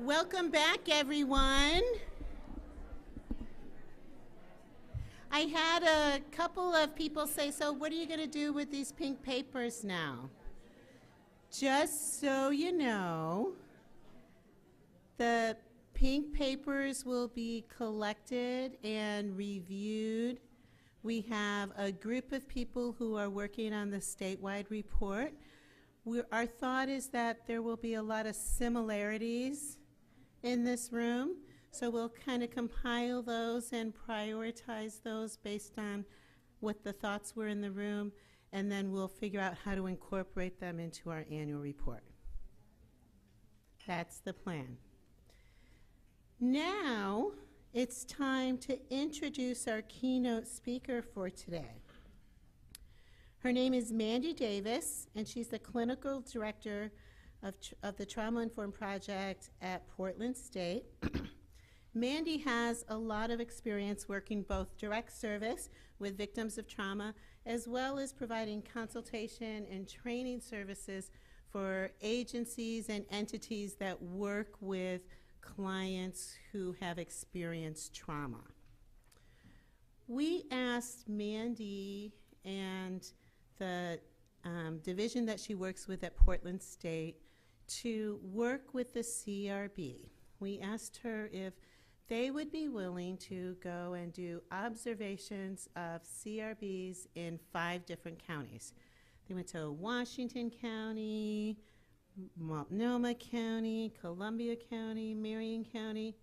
Welcome back, everyone. I had a couple of people say, so what are you going to do with these pink papers now? Just so you know, the pink papers will be collected and reviewed. We have a group of people who are working on the statewide report. Our thought is that there will be a lot of similarities in this room, so we'll kind of compile those and prioritize those based on what the thoughts were in the room, and then we'll figure out how to incorporate them into our annual report. That's the plan. Now it's time to introduce our keynote speaker for today. Her name is Mandy Davis, and she's the clinical director of the Trauma Informed Project at Portland State. Mandy has a lot of experience working both direct service with victims of trauma, as well as providing consultation and training services for agencies and entities that work with clients who have experienced trauma. We asked Mandy and the division that she works with at Portland State to work with the CRB. We asked her if they would be willing to go and do observations of CRBs in 5 different counties. They went to Washington County, Multnomah County, Columbia County, Marion County,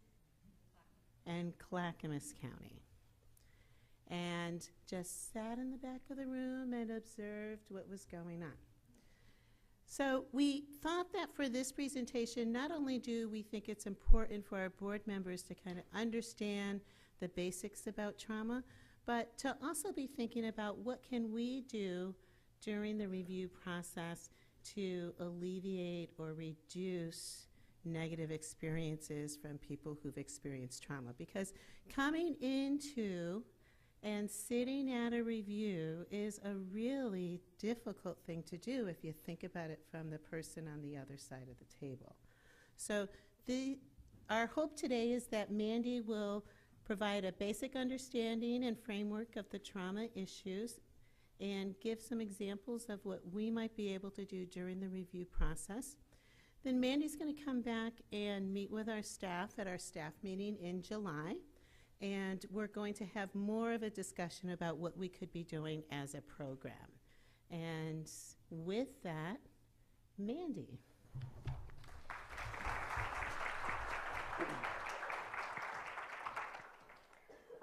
and Clackamas County. And just sat in the back of the room and observed what was going on. So we thought that for this presentation, not only do we think it's important for our board members to kind of understand the basics about trauma, but to also be thinking about what can we do during the review process to alleviate or reduce negative experiences from people who've experienced trauma. Because coming into and sitting at a review is a really difficult thing to do if you think about it from the person on the other side of the table. So our hope today is that Mandy will provide a basic understanding and framework of the trauma issues and give some examples of what we might be able to do during the review process. Then Mandy's going to come back and meet with our staff at our staff meeting in July. And we're going to have more of a discussion about what we could be doing as a program. And with that, Mandy.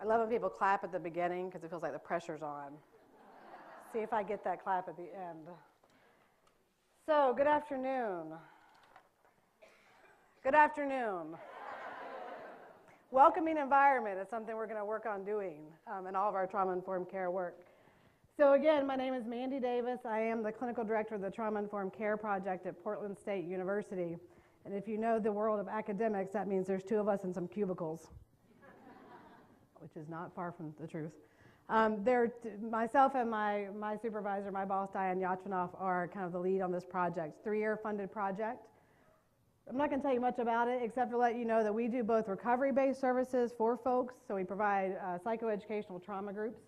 I love when people clap at the beginning because it feels like the pressure's on. See if I get that clap at the end. So, good afternoon. Good afternoon. Welcoming environment is something we're going to work on doing in all of our trauma-informed care work. So again, my name is Mandy Davis. I am the clinical director of the Trauma-Informed Care Project at Portland State University. And if you know the world of academics, that means there's 2 of us in some cubicles, which is not far from the truth. Myself and my supervisor, my boss, Diane Yachvanoff, are kind of the lead on this project. 3-year funded project. I'm not going to tell you much about it except to let you know that we do both recovery-based services for folks, so we provide psychoeducational trauma groups.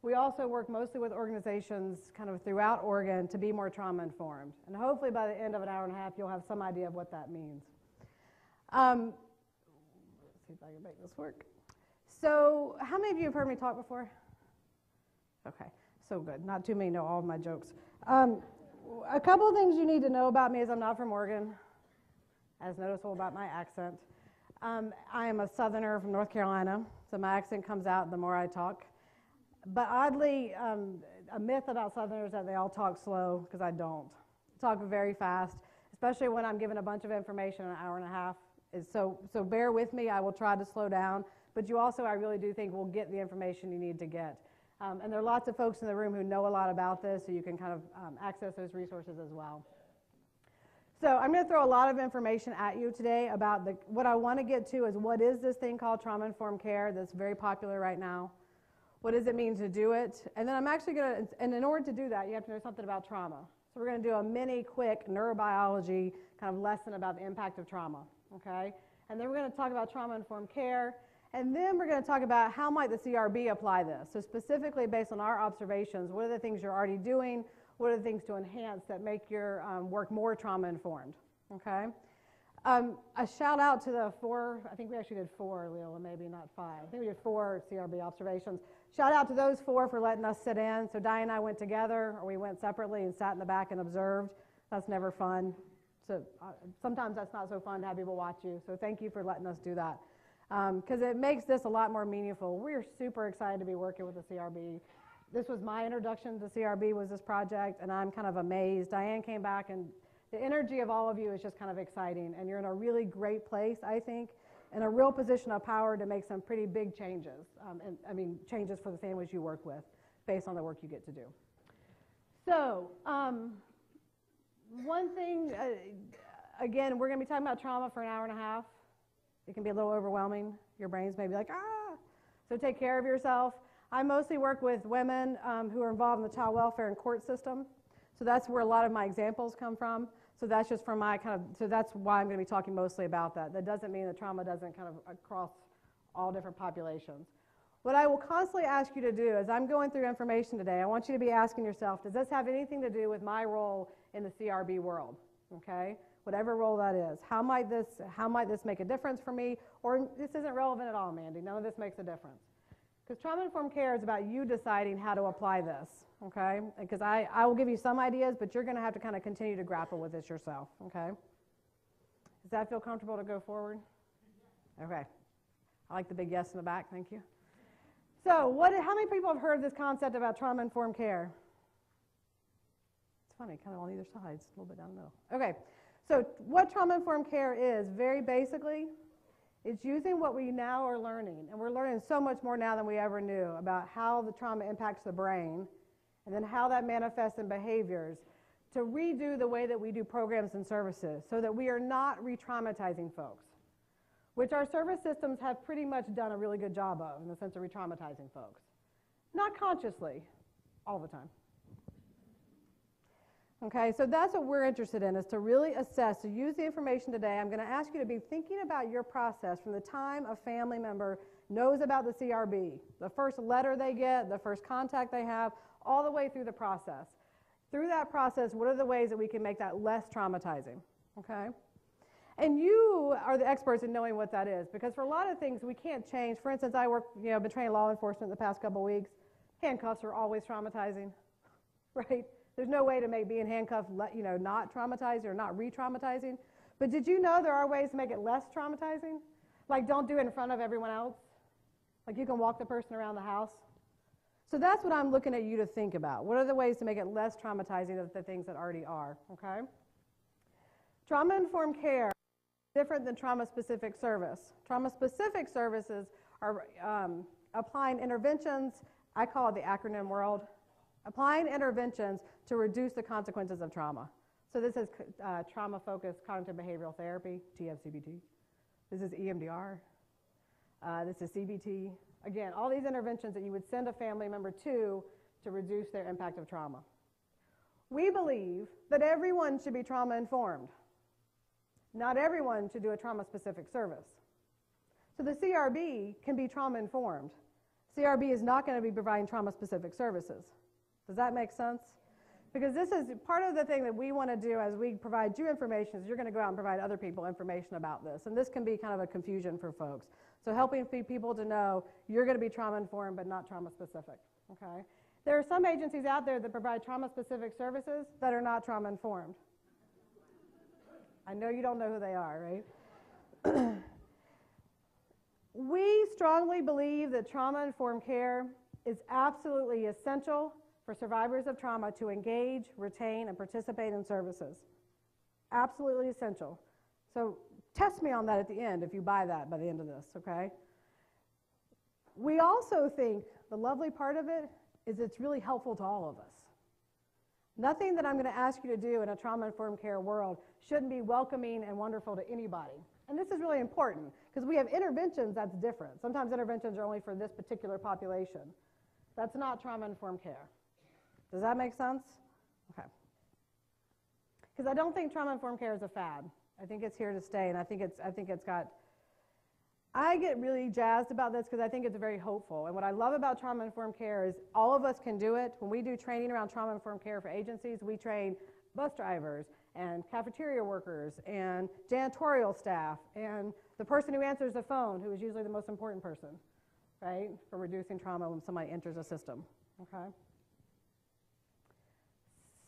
We also work mostly with organizations kind of throughout Oregon to be more trauma-informed. And hopefully by the end of an hour and a half, you'll have some idea of what that means. Let's see if I can make this work. So how many of you have heard me talk before? Okay, so good. Not too many know all of my jokes. A couple of things you need to know about me is I'm not from Oregon, as noticeable about my accent. I am a Southerner from North Carolina, so my accent comes out the more I talk. But oddly, a myth about Southerners is that they all talk slow, because I don't. I talk very fast, especially when I'm given a bunch of information in an hour and a half. So bear with me, I will try to slow down. But you also, I really do think, will get the information you need to get. And there are lots of folks in the room who know a lot about this, so you can kind of access those resources as well. So I'm going to throw a lot of information at you today about what I want to get to is what is this thing called trauma-informed care that's very popular right now? What does it mean to do it? And then I'm actually going to, and in order to do that, you have to know something about trauma. So we're going to do a mini quick neurobiology kind of lesson about the impact of trauma, okay? And then we're going to talk about trauma-informed care, and then we're going to talk about how might the CRB apply this. So specifically based on our observations, what are the things you're already doing? What are the things to enhance that make your work more trauma-informed, okay? A shout out to the 4, I think we actually did 4, Leola, maybe not 5. I think we did 4 CRB observations. Shout out to those 4 for letting us sit in. So Diane and I went together, or we went separately and sat in the back and observed. That's never fun. So sometimes that's not so fun to have people watch you. So thank you for letting us do that. Because it makes this a lot more meaningful. We're super excited to be working with the CRB. This was my introduction to CRB, was this project, and I'm kind of amazed. Diane came back, and the energy of all of you is just kind of exciting, and you're in a really great place, I think, in a real position of power to make some pretty big changes, changes for the families you work with based on the work you get to do. So one thing, again, we're going to be talking about trauma for an hour and a half. It can be a little overwhelming. Your brains may be like, ah. So take care of yourself. I mostly work with women who are involved in the child welfare and court system. So that's where a lot of my examples come from. So that's just from my so that's why I'm going to be talking mostly about that. That doesn't mean that trauma doesn't kind of across all different populations. What I will constantly ask you to do as I'm going through information today, I want you to be asking yourself, does this have anything to do with my role in the CRB world? Okay? Whatever role that is. How might this make a difference for me? Or this isn't relevant at all, Mandy. None of this makes a difference. Because trauma-informed care is about you deciding how to apply this, okay? Because I will give you some ideas, but you're going to have to kind of continue to grapple with this yourself, okay? Does that feel comfortable to go forward? Okay. I like the big yes in the back. Thank you. So how many people have heard this concept about trauma-informed care? It's funny, kind of on either side. It's a little bit down the middle. Okay. So what trauma-informed care is, very basically, it's using what we now are learning, and we're learning so much more now than we ever knew about how the trauma impacts the brain and then how that manifests in behaviors to redo the way that we do programs and services so that we are not re-traumatizing folks, which our service systems have pretty much done a really good job of in the sense of re-traumatizing folks. Not consciously, all the time. Okay, so that's what we're interested in, is to really assess, to use the information today. I'm going to ask you to be thinking about your process from the time a family member knows about the CRB, the first letter they get, the first contact they have, all the way through the process. Through that process, what are the ways that we can make that less traumatizing, okay? And you are the experts in knowing what that is, because for a lot of things we can't change. For instance, I work, been training law enforcement the past couple of weeks. Handcuffs are always traumatizing, right? There's no way to make being handcuffed, not traumatizing or not re-traumatizing. But did you know there are ways to make it less traumatizing? Like don't do it in front of everyone else. Like you can walk the person around the house. So that's what I'm looking at you to think about. What are the ways to make it less traumatizing of the things that already are, okay? Trauma-informed care is different than trauma-specific service. Trauma-specific services are applying interventions, I call it the acronym world, applying interventions to reduce the consequences of trauma. So this is trauma-focused cognitive behavioral therapy, TFCBT. This is EMDR. This is CBT. Again, all these interventions that you would send a family member to reduce their impact of trauma. We believe that everyone should be trauma-informed. Not everyone should do a trauma-specific service. So the CRB can be trauma-informed. CRB is not going to be providing trauma-specific services. Does that make sense? Because this is part of the thing that we want to do as we provide you information is you're going to go out and provide other people information about this. And this can be kind of a confusion for folks. So helping people to know you're going to be trauma-informed but not trauma-specific. Okay? There are some agencies out there that provide trauma-specific services that are not trauma-informed. I know you don't know who they are, right? We strongly believe that trauma-informed care is absolutely essential for survivors of trauma to engage, retain, and participate in services. Absolutely essential. So test me on that at the end if you buy that by the end of this, okay? We also think the lovely part of it is it's really helpful to all of us. Nothing that I'm going to ask you to do in a trauma-informed care world shouldn't be welcoming and wonderful to anybody. And this is really important because we have interventions that's different. Sometimes interventions are only for this particular population. That's not trauma-informed care. Does that make sense? Okay. Because I don't think trauma-informed care is a fad. I think it's here to stay, and I think it's got. I get really jazzed about this because I think it's very hopeful. And what I love about trauma-informed care is all of us can do it. When we do training around trauma-informed care for agencies, we train bus drivers and cafeteria workers and janitorial staff and the person who answers the phone, who is usually the most important person, right, for reducing trauma when somebody enters a system, okay?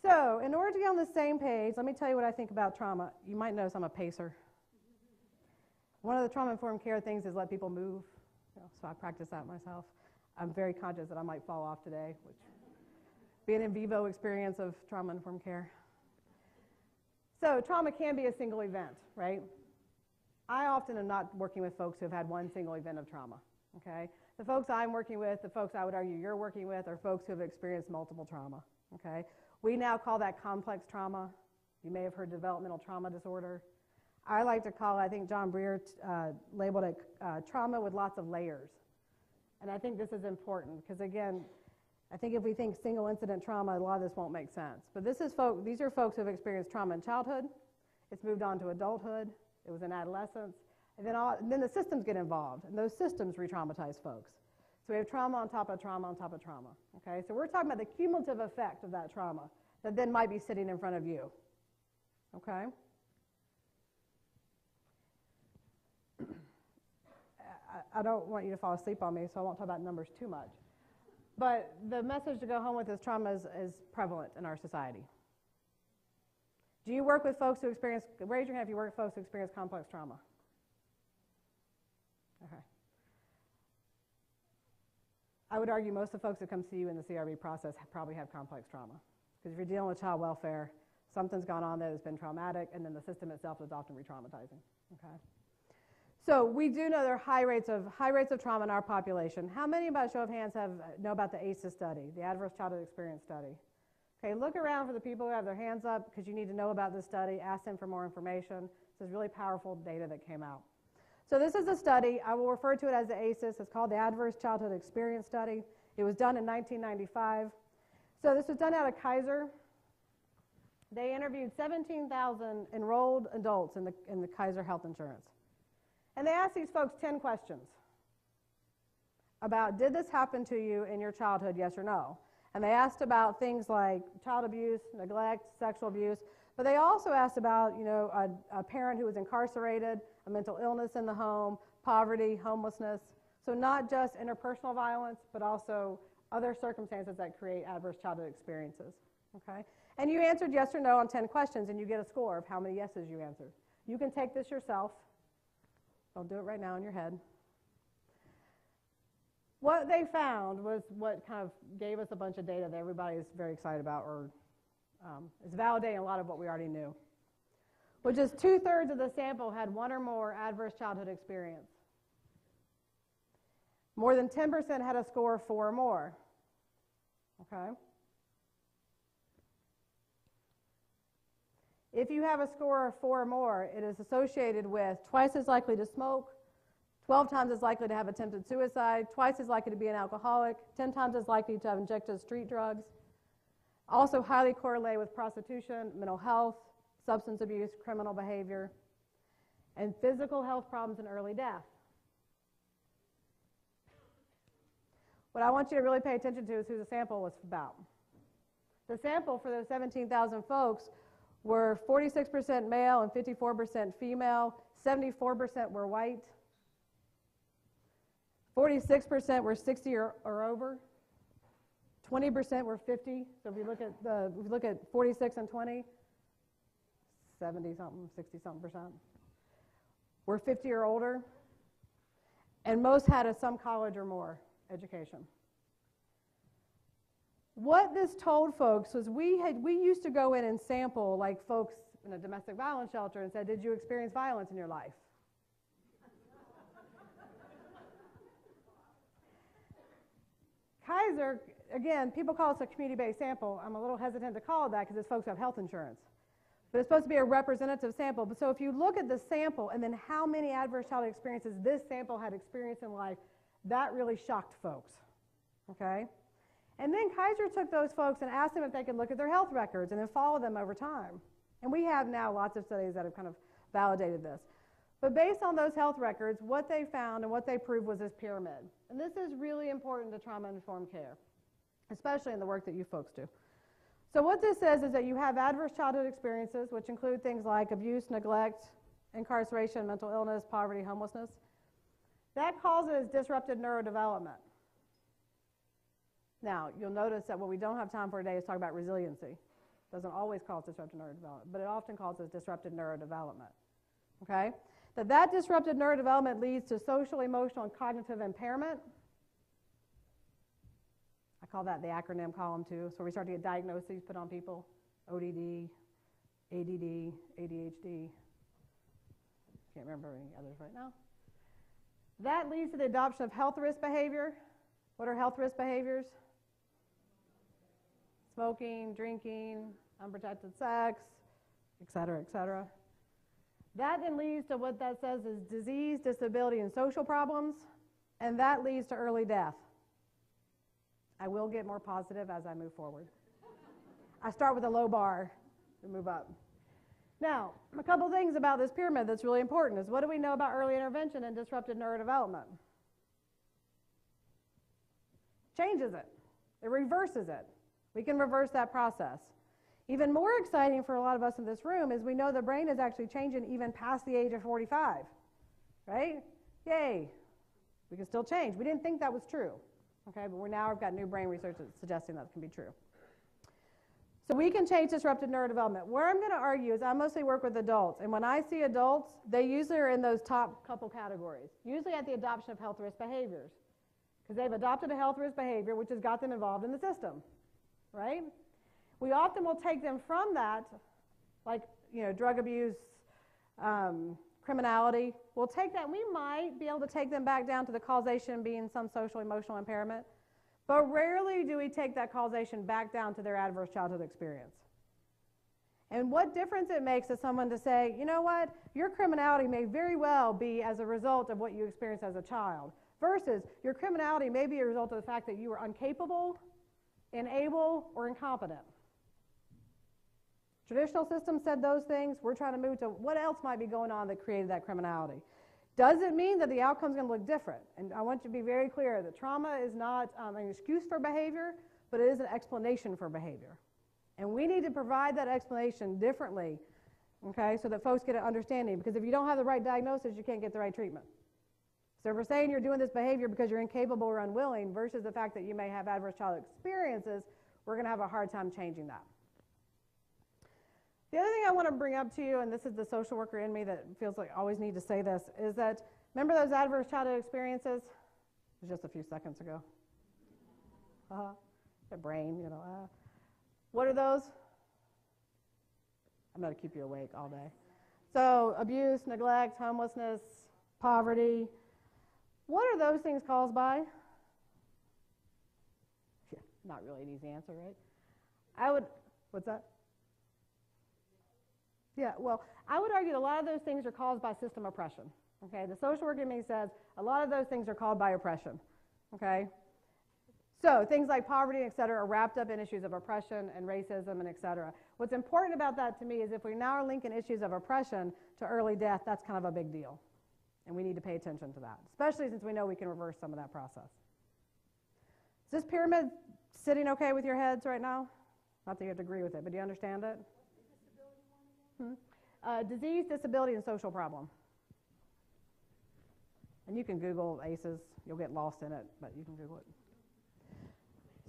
So in order to get on the same page, let me tell you what I think about trauma. You might notice I'm a pacer. One of the trauma-informed care things is let people move, so I practice that myself. I'm very conscious that I might fall off today, which would be an in vivo experience of trauma-informed care. So trauma can be a single event, right? I often am not working with folks who have had one single event of trauma, okay? The folks I'm working with, the folks I would argue you're working with, are folks who have experienced multiple trauma, okay? We now call that complex trauma. You may have heard developmental trauma disorder. I like to call it, I think John Breer labeled it trauma with lots of layers. And I think this is important because, again, I think if we think single incident trauma, a lot of this won't make sense. But these are folks who have experienced trauma in childhood. It's moved on to adulthood. It was in adolescence. And then the systems get involved, and those systems re-traumatize folks. So we have trauma on top of trauma on top of trauma. Okay? So we're talking about the cumulative effect of that trauma that then might be sitting in front of you. Okay? I don't want you to fall asleep on me, so I won't talk about numbers too much. But the message to go home with is trauma is prevalent in our society. Do you work with folks who experience, raise your hand if you work with folks who experience complex trauma. Okay. I would argue most of the folks that come see you in the CRB process probably have complex trauma. Because if you're dealing with child welfare, something's gone on that has been traumatic, and then the system itself is often re-traumatizing. Okay. So we do know there are high rates of trauma in our population. How many, by show of hands, know about the ACEs study, the Adverse Childhood Experience Study? Okay, look around for the people who have their hands up because you need to know about this study. Ask them for more information. This is really powerful data that came out. So this is a study. I will refer to it as the ACEs. It's called the Adverse Childhood Experience Study. It was done in 1995. So this was done out of Kaiser. They interviewed 17,000 enrolled adults in the Kaiser Health Insurance. And they asked these folks 10 questions about, did this happen to you in your childhood, yes or no? And they asked about things like child abuse, neglect, sexual abuse, but they also asked about, a parent who was incarcerated, a mental illness in the home, poverty, homelessness. So not just interpersonal violence, but also other circumstances that create adverse childhood experiences, okay? And you answered yes or no on 10 questions, and you get a score of how many yeses you answered. You can take this yourself. Don't do it right now in your head. What they found was what kind of gave us a bunch of data that everybody is very excited about, or is validating a lot of what we already knew, which is 2/3 of the sample had one or more adverse childhood experience. More than 10% had a score of 4 or more. Okay? If you have a score of 4 or more, it is associated with twice as likely to smoke, 12 times as likely to have attempted suicide, twice as likely to be an alcoholic, 10 times as likely to have injected street drugs. Also highly correlated with prostitution, mental health, substance abuse, criminal behavior, and physical health problems and early death. What I want you to really pay attention to is who the sample was about. The sample for those 17,000 folks were 46% male and 54% female, 74% were white, 46% were 60 or over, 20% were 50. So if you look at 46 and 20, 70-something, 60-something% were 50 or older, and most had some college or more education. What this told folks was we used to go in and sample like folks in a domestic violence shelter and said, did you experience violence in your life? Kaiser, again, people call this a community-based sample. I'm a little hesitant to call it that because it's folks who have health insurance. But it's supposed to be a representative sample. But so if you look at the sample and then how many adverse childhood experiences this sample had experienced in life, that really shocked folks, okay? And then Kaiser took those folks and asked them if they could look at their health records and then follow them over time. And we have now lots of studies that have kind of validated this. But based on those health records, what they found and what they proved was this pyramid. And this is really important to trauma-informed care, especially in the work that you folks do. So what this says is that you have adverse childhood experiences, which include things like abuse, neglect, incarceration, mental illness, poverty, homelessness. That causes disrupted neurodevelopment. Now, you'll notice that what we don't have time for today is talk about resiliency. It doesn't always cause disrupted neurodevelopment, but it often causes disrupted neurodevelopment. Okay? That disrupted neurodevelopment leads to social, emotional, and cognitive impairment. I call that the acronym column too. So we start to get diagnoses put on people: ODD, ADD, ADHD. Can't remember any others right now. That leads to the adoption of health risk behavior. What are health risk behaviors? Smoking, drinking, unprotected sex, et cetera, et cetera. That then leads to what that says is disease, disability, and social problems, and that leads to early death. I will get more positive as I move forward. I start with a low bar and move up. Now, a couple things about this pyramid that's really important is what do we know about early intervention and disrupted neurodevelopment? Changes it. It reverses it. We can reverse that process. Even more exciting for a lot of us in this room is we know the brain is actually changing even past the age of 45, right? Yay. We can still change. We didn't think that was true, okay? But we've got new brain research that's suggesting that can be true. So we can change disrupted neurodevelopment. Where I'm going to argue is I mostly work with adults, and when I see adults, they usually are in those top couple categories, usually at the adoption of health risk behaviors, because they've adopted a health risk behavior which has got them involved in the system, right? We often will take them from that, like drug abuse, criminality. We'll take that, and we might be able to take them back down to the causation being some social emotional impairment. But rarely do we take that causation back down to their adverse childhood experience. And what difference it makes to someone to say, you know what, your criminality may very well be as a result of what you experienced as a child, versus your criminality may be a result of the fact that you were incapable, unable, or incompetent. Traditional system said those things. We're trying to move to what else might be going on that created that criminality. Doesn't mean that the outcome is going to look different. And I want you to be very clear that trauma is not an excuse for behavior, but it is an explanation for behavior. And we need to provide that explanation differently, okay, so that folks get an understanding. Because if you don't have the right diagnosis, you can't get the right treatment. So if we're saying you're doing this behavior because you're incapable or unwilling versus the fact that you may have adverse childhood experiences, we're going to have a hard time changing that. The other thing I want to bring up to you, and this is the social worker in me that feels like I always need to say this, is that remember those adverse childhood experiences? It was just a few seconds ago. The brain, What are those? I'm going to keep you awake all day. So abuse, neglect, homelessness, poverty. What are those things caused by? Yeah, not really an easy answer, right? What's that? Yeah, well, I would argue that a lot of those things are caused by system oppression. Okay, the social worker in me says a lot of those things are caused by oppression. Okay, so things like poverty, et cetera, are wrapped up in issues of oppression and racism and et cetera. What's important about that to me is if we now are linking issues of oppression to early death, that's kind of a big deal. And we need to pay attention to that, especially since we know we can reverse some of that process. Is this pyramid sitting okay with your heads right now? Not that you have to agree with it, but do you understand it? Disease, disability, and social problem. And you can Google ACEs. You'll get lost in it, but you can Google it.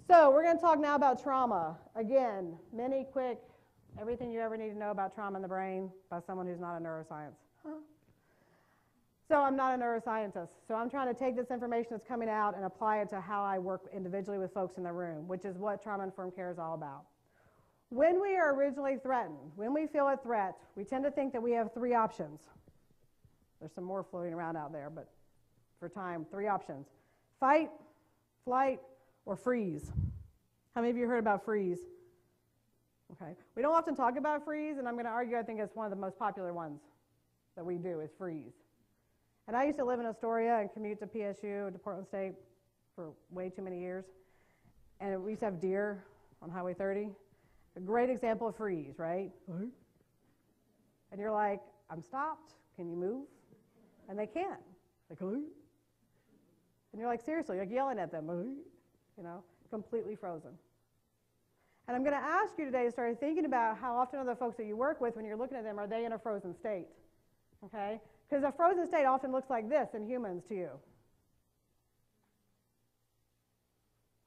So we're going to talk now about trauma. Again, many quick, everything you ever need to know about trauma in the brain by someone who's not a neuroscience. So I'm not a neuroscientist. So I'm trying to take this information that's coming out and apply it to how I work individually with folks in the room, which is what trauma-informed care is all about. When we are originally threatened, when we feel a threat, we tend to think that we have three options. There's some more floating around out there, but for time, three options. Fight, flight, or freeze. How many of you heard about freeze? Okay. We don't often talk about freeze, and I'm going to argue I think it's one of the most popular ones that we do is freeze. And I used to live in Astoria and commute to PSU, to Portland State, for way too many years. And we used to have deer on Highway 30. A great example of freeze, right? And you're like, I'm stopped. Can you move? And they can't. Like, and you're like, seriously, you're like yelling at them, you know, completely frozen. And I'm going to ask you today to start thinking about how often are the folks that you work with, when you're looking at them, are they in a frozen state? Okay? Because a frozen state often looks like this in humans to you.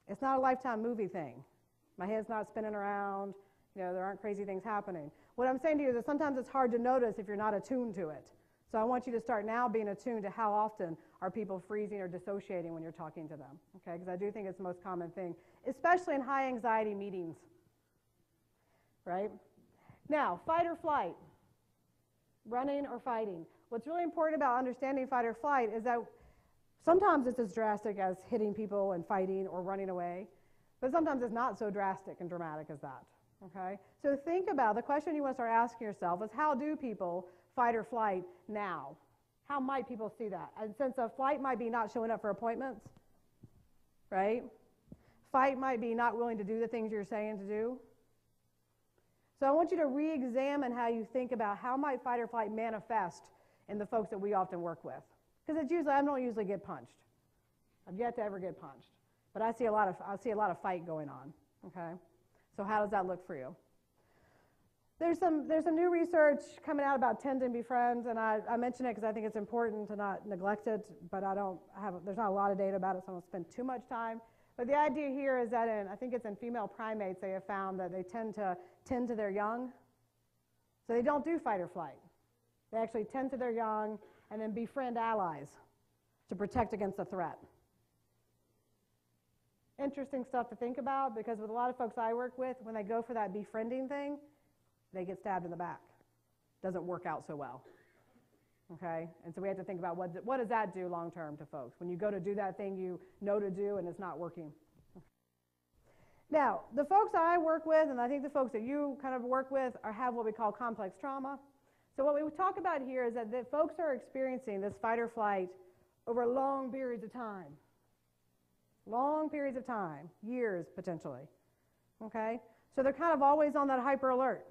It's not a Lifetime movie thing. My head's not spinning around. You know, there aren't crazy things happening. What I'm saying to you is that sometimes it's hard to notice if you're not attuned to it. So I want you to start now being attuned to how often are people freezing or dissociating when you're talking to them. Okay? Because I do think it's the most common thing, especially in high anxiety meetings. Right? Now, fight or flight. Running or fighting. What's really important about understanding fight or flight is that sometimes it's as drastic as hitting people and fighting or running away, but sometimes it's not so drastic and dramatic as that. Okay? So think about, the question you want to start asking yourself is, how do people fight or flight now? How might people see that? And since a flight might be not showing up for appointments, right? Fight might be not willing to do the things you're saying to do. So I want you to re-examine how you think about how might fight or flight manifest in the folks that we often work with. Because it's usually, I don't usually get punched. I've yet to ever get punched. But I see a lot of fight going on. Okay? So how does that look for you? There's some new research coming out about tend and befriend, and I mention it because I think it's important to not neglect it, but there's not a lot of data about it, so I don't spend too much time. But the idea here is that I think it's in female primates, they have found that they tend to their young. So they don't do fight or flight. They actually tend to their young and then befriend allies to protect against a threat. Interesting stuff to think about, because with a lot of folks I work with, when they go for that befriending thing, they get stabbed in the back. Doesn't work out so well. Okay? And so we have to think about what does that do long term to folks when you go to do that thing you know to do and it's not working. Okay. Now, the folks I work with, and I think the folks that you kind of work with, have what we call complex trauma. So what we talk about here is that the folks are experiencing this fight or flight over long periods of time. Long periods of time, years potentially. Okay? So they're kind of always on that hyper alert.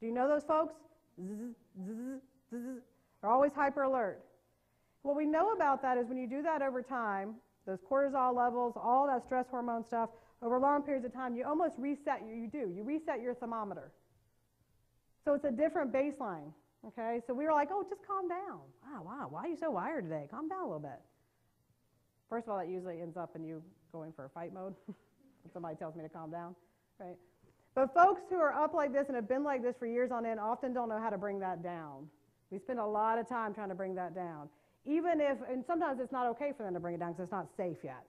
Do you know those folks? Zzz, zzz, zzz. They're always hyper alert. What we know about that is when you do that over time, those cortisol levels, all that stress hormone stuff, over long periods of time, you almost reset, you reset your thermometer. So it's a different baseline, okay? So we were like, oh, just calm down. Wow, why are you so wired today? Calm down a little bit. First of all, that usually ends up in you going for a fight mode. Somebody tells me to calm down, right? But folks who are up like this and have been like this for years on end often don't know how to bring that down. We spend a lot of time trying to bring that down. Even if, and sometimes it's not okay for them to bring it down because it's not safe yet.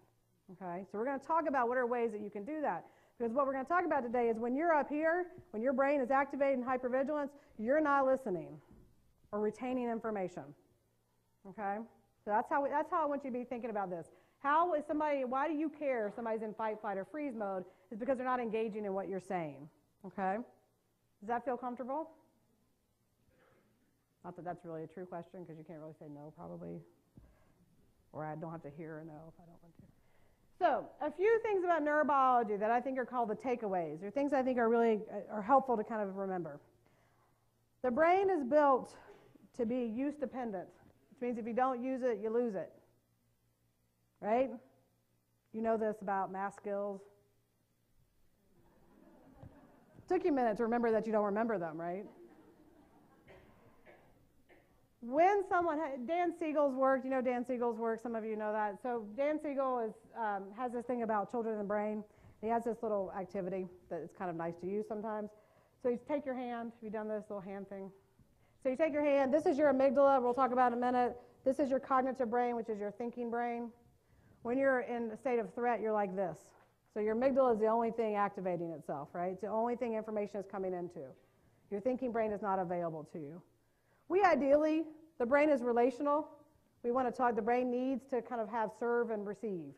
Okay? So we're going to talk about what are ways that you can do that. Because what we're going to talk about today is when you're up here, when your brain is activated in hypervigilance, you're not listening or retaining information. Okay? So that's how I want you to be thinking about this. Why do you care if somebody's in fight, flight, or freeze mode? It's because they're not engaging in what you're saying. Okay? Does that feel comfortable? Not that that's really a true question, because you can't really say no, probably. Or I don't have to hear a no if I don't want to. So, a few things about neurobiology that I think are called the takeaways, or things I think are really helpful to kind of remember. The brain is built to be use dependent, which means if you don't use it, you lose it. Right? You know this about math skills. It took you a minute to remember that you don't remember them, right? When Dan Siegel's work, you know Dan Siegel's work, some of you know that. So Dan Siegel has this thing about children and the brain. He has this little activity that is kind of nice to use sometimes. So you take your hand. Have you done this little hand thing? So you take your hand. This is your amygdala. We'll talk about in a minute. This is your cognitive brain, which is your thinking brain. When you're in a state of threat, you're like this. So your amygdala is the only thing activating itself, right? It's the only thing information is coming into. Your thinking brain is not available to you. The brain is relational. We want to talk, the brain needs to kind of have serve and receive.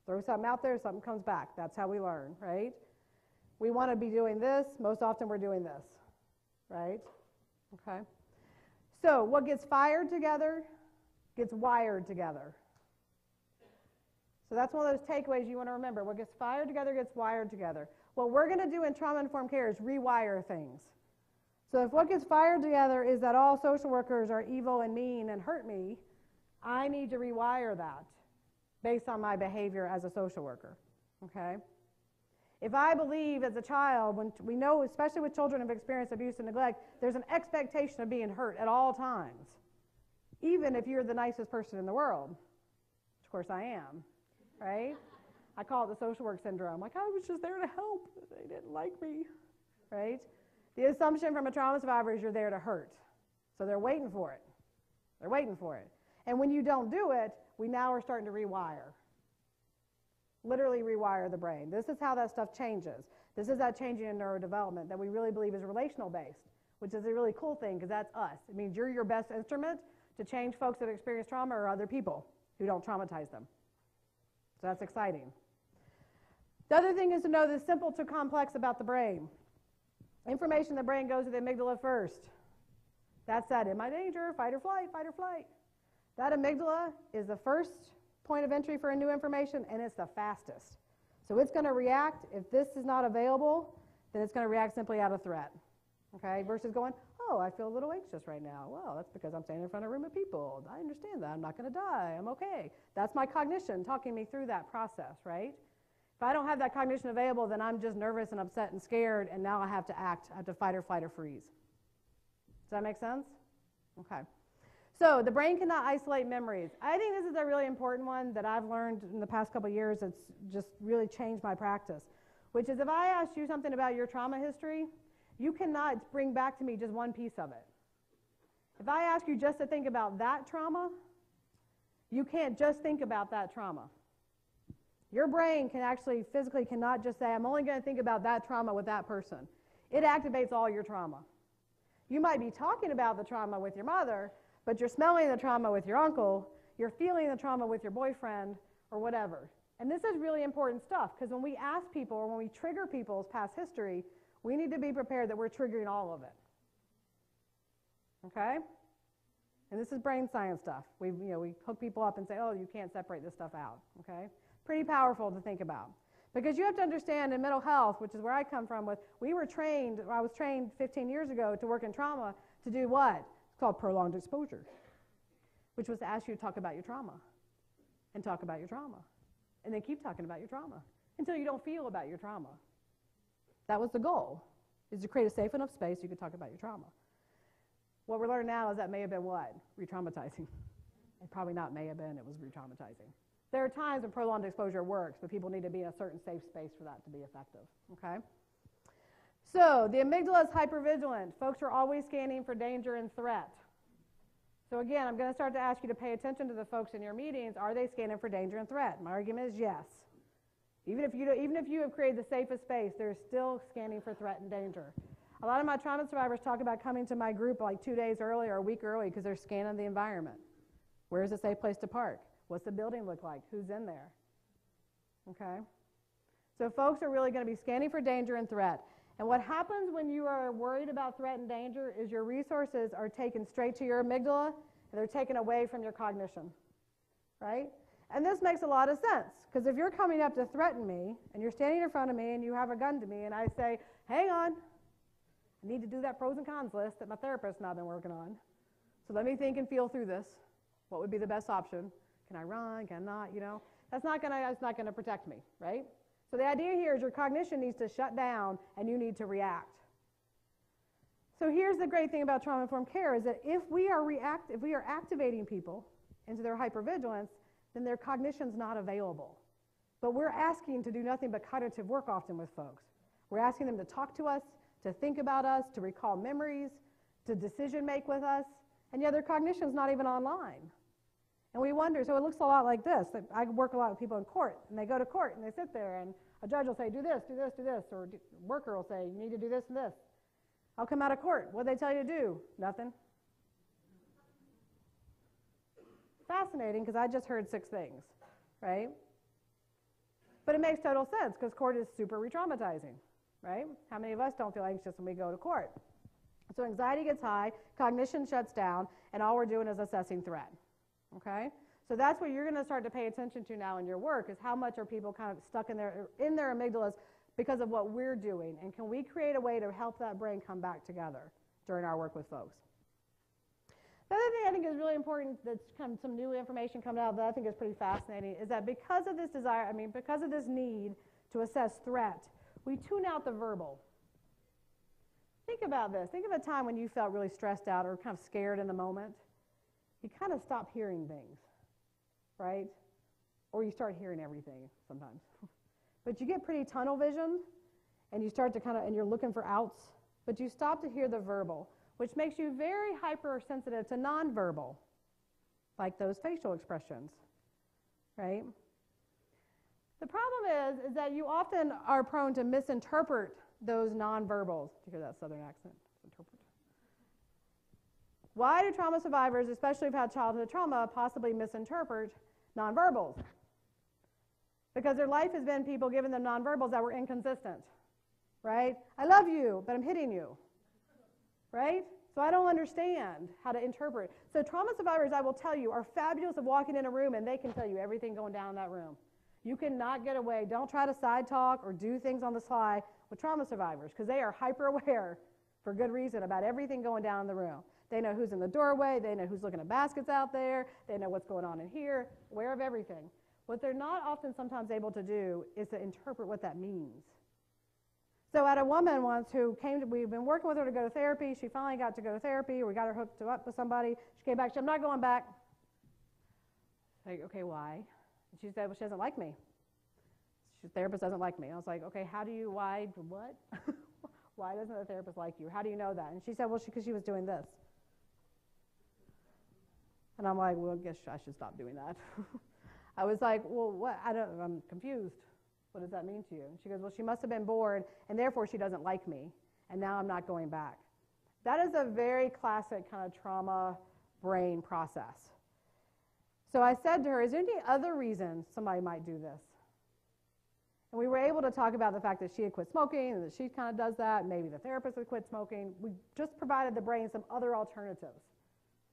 Throw something out there, something comes back. That's how we learn, right? We want to be doing this. Most often we're doing this, right? Okay. So what gets fired together gets wired together. So that's one of those takeaways you want to remember. What gets fired together gets wired together. What we're going to do in trauma-informed care is rewire things. So if what gets fired together is that all social workers are evil and mean and hurt me, I need to rewire that based on my behavior as a social worker, okay? If I believe as a child, when we know, especially with children who have experienced abuse and neglect, there's an expectation of being hurt at all times, even if you're the nicest person in the world. Of course I am, right? I call it the social work syndrome. Like, I was just there to help. They didn't like me, right? The assumption from a trauma survivor is you're there to hurt. So they're waiting for it. They're waiting for it. And when you don't do it, we now are starting to rewire. Literally rewire the brain. This is how that stuff changes. This is that changing in neurodevelopment that we really believe is relational based, which is a really cool thing because that's us. It means you're your best instrument to change folks that experience trauma or other people who don't traumatize them. So that's exciting. The other thing is to know the simple to complex about the brain. Information in the brain goes to the amygdala first. That's that, am I danger, fight or flight, fight or flight. That amygdala is the first point of entry for a new information, and it's the fastest. So it's going to react. If this is not available, then it's going to react simply out of threat, okay, versus going, oh, I feel a little anxious right now. Well, that's because I'm standing in front of a room of people. I understand that. I'm not going to die. I'm okay. That's my cognition talking me through that process, right? If I don't have that cognition available, then I'm just nervous and upset and scared, and now I have to act. I have to fight or flight or freeze. Does that make sense? Okay. So the brain cannot isolate memories. I think this is a really important one that I've learned in the past couple of years that's just really changed my practice, which is if I ask you something about your trauma history, you cannot bring back to me just one piece of it. If I ask you just to think about that trauma, you can't just think about that trauma. Your brain can actually physically cannot just say, I'm only going to think about that trauma with that person. It activates all your trauma. You might be talking about the trauma with your mother, but you're smelling the trauma with your uncle, you're feeling the trauma with your boyfriend, or whatever. And this is really important stuff, because when we ask people or when we trigger people's past history, we need to be prepared that we're triggering all of it. Okay? And this is brain science stuff. We hook people up and say, oh, you can't separate this stuff out. Okay? Pretty powerful to think about. Because you have to understand in mental health, which is where I come from, I was trained 15 years ago to work in trauma to do what? It's called prolonged exposure, which was to ask you to talk about your trauma and talk about your trauma and then keep talking about your trauma until you don't feel about your trauma. That was the goal, is to create a safe enough space you could talk about your trauma. What we're learning now is that may have been what? Re-traumatizing. And probably not may have been, it was re-traumatizing. There are times when prolonged exposure works, but people need to be in a certain safe space for that to be effective, okay? So the amygdala is hypervigilant. Folks are always scanning for danger and threat. So again, I'm going to start to ask you to pay attention to the folks in your meetings. Are they scanning for danger and threat? My argument is yes. Even if you have created the safest space, they're still scanning for threat and danger. A lot of my trauma survivors talk about coming to my group like 2 days early or a week early because they're scanning the environment. Where is a safe place to park? What's the building look like? Who's in there? Okay? So folks are really going to be scanning for danger and threat. And what happens when you are worried about threat and danger is your resources are taken straight to your amygdala and they're taken away from your cognition, right? And this makes a lot of sense because if you're coming up to threaten me and you're standing in front of me and you have a gun to me and I say, hang on, I need to do that pros and cons list that my therapist and I've been working on. So let me think and feel through this. What would be the best option? Can I run? Can I not? You know, that's not going to protect me, right? So the idea here is your cognition needs to shut down and you need to react. So here's the great thing about trauma-informed care is that if we are activating people into their hypervigilance, then their cognition's not available. But we're asking to do nothing but cognitive work often with folks. We're asking them to talk to us, to think about us, to recall memories, to decision make with us, and yet their cognition's not even online. And we wonder, so it looks a lot like this. I work a lot with people in court, and they go to court, and they sit there, and a judge will say, do this, do this, do this, or a worker will say, you need to do this and this. I'll come out of court. What do they tell you to do? Nothing. Fascinating, because I just heard 6 things, right? But it makes total sense, because court is super re-traumatizing, right? How many of us don't feel anxious when we go to court? So anxiety gets high, cognition shuts down, and all we're doing is assessing threat. Okay? So that's what you're going to start to pay attention to now in your work is how much are people kind of stuck in their amygdalas because of what we're doing, and can we create a way to help that brain come back together? during our work with folks. The other thing I think is really important that's some new information coming out that I think is pretty fascinating is that because of this desire, because of this need to assess threat, we tune out the verbal. Think about this. Think of a time when you felt really stressed out or kind of scared in the moment. You kind of stop hearing things, right? Or you start hearing everything sometimes. But you get pretty tunnel vision, and you start to and you're looking for outs, but you stop to hear the verbal, which makes you very hypersensitive to nonverbal, like those facial expressions, right? The problem is that you often are prone to misinterpret those nonverbals. Did you hear that southern accent? Interpret. Why do trauma survivors, especially if they've had childhood trauma, possibly misinterpret nonverbals? Because their life has been people giving them nonverbals that were inconsistent, right? I love you, but I'm hitting you, right? So I don't understand how to interpret. So trauma survivors, I will tell you, are fabulous at walking in a room, and they can tell you everything going down in that room. You cannot get away. Don't try to side talk or do things on the sly with trauma survivors, because they are hyper aware, for good reason, about everything going down in the room. They know who's in the doorway. They know who's looking at baskets out there. They know what's going on in here, aware of everything. What they're not often sometimes able to do is to interpret what that means. So I had a woman once who we've been working with her to go to therapy. She finally got to go to therapy. We got her hooked up with somebody. She came back. She said, I'm not going back. Like, okay, why? And she said, well, she doesn't like me. The therapist doesn't like me. I was like, okay, why, what? Why doesn't the therapist like you? How do you know that? And she said, well, because she was doing this. And I'm like, well, I guess I should stop doing that. I was like, well, what? I'm confused. What does that mean to you? And she goes, well, she must have been bored, and therefore she doesn't like me, and now I'm not going back. That is a very classic kind of trauma brain process. So I said to her, is there any other reason somebody might do this? And we were able to talk about the fact that she had quit smoking, and that she kind of does that, and maybe the therapist had quit smoking. We just provided the brain some other alternatives,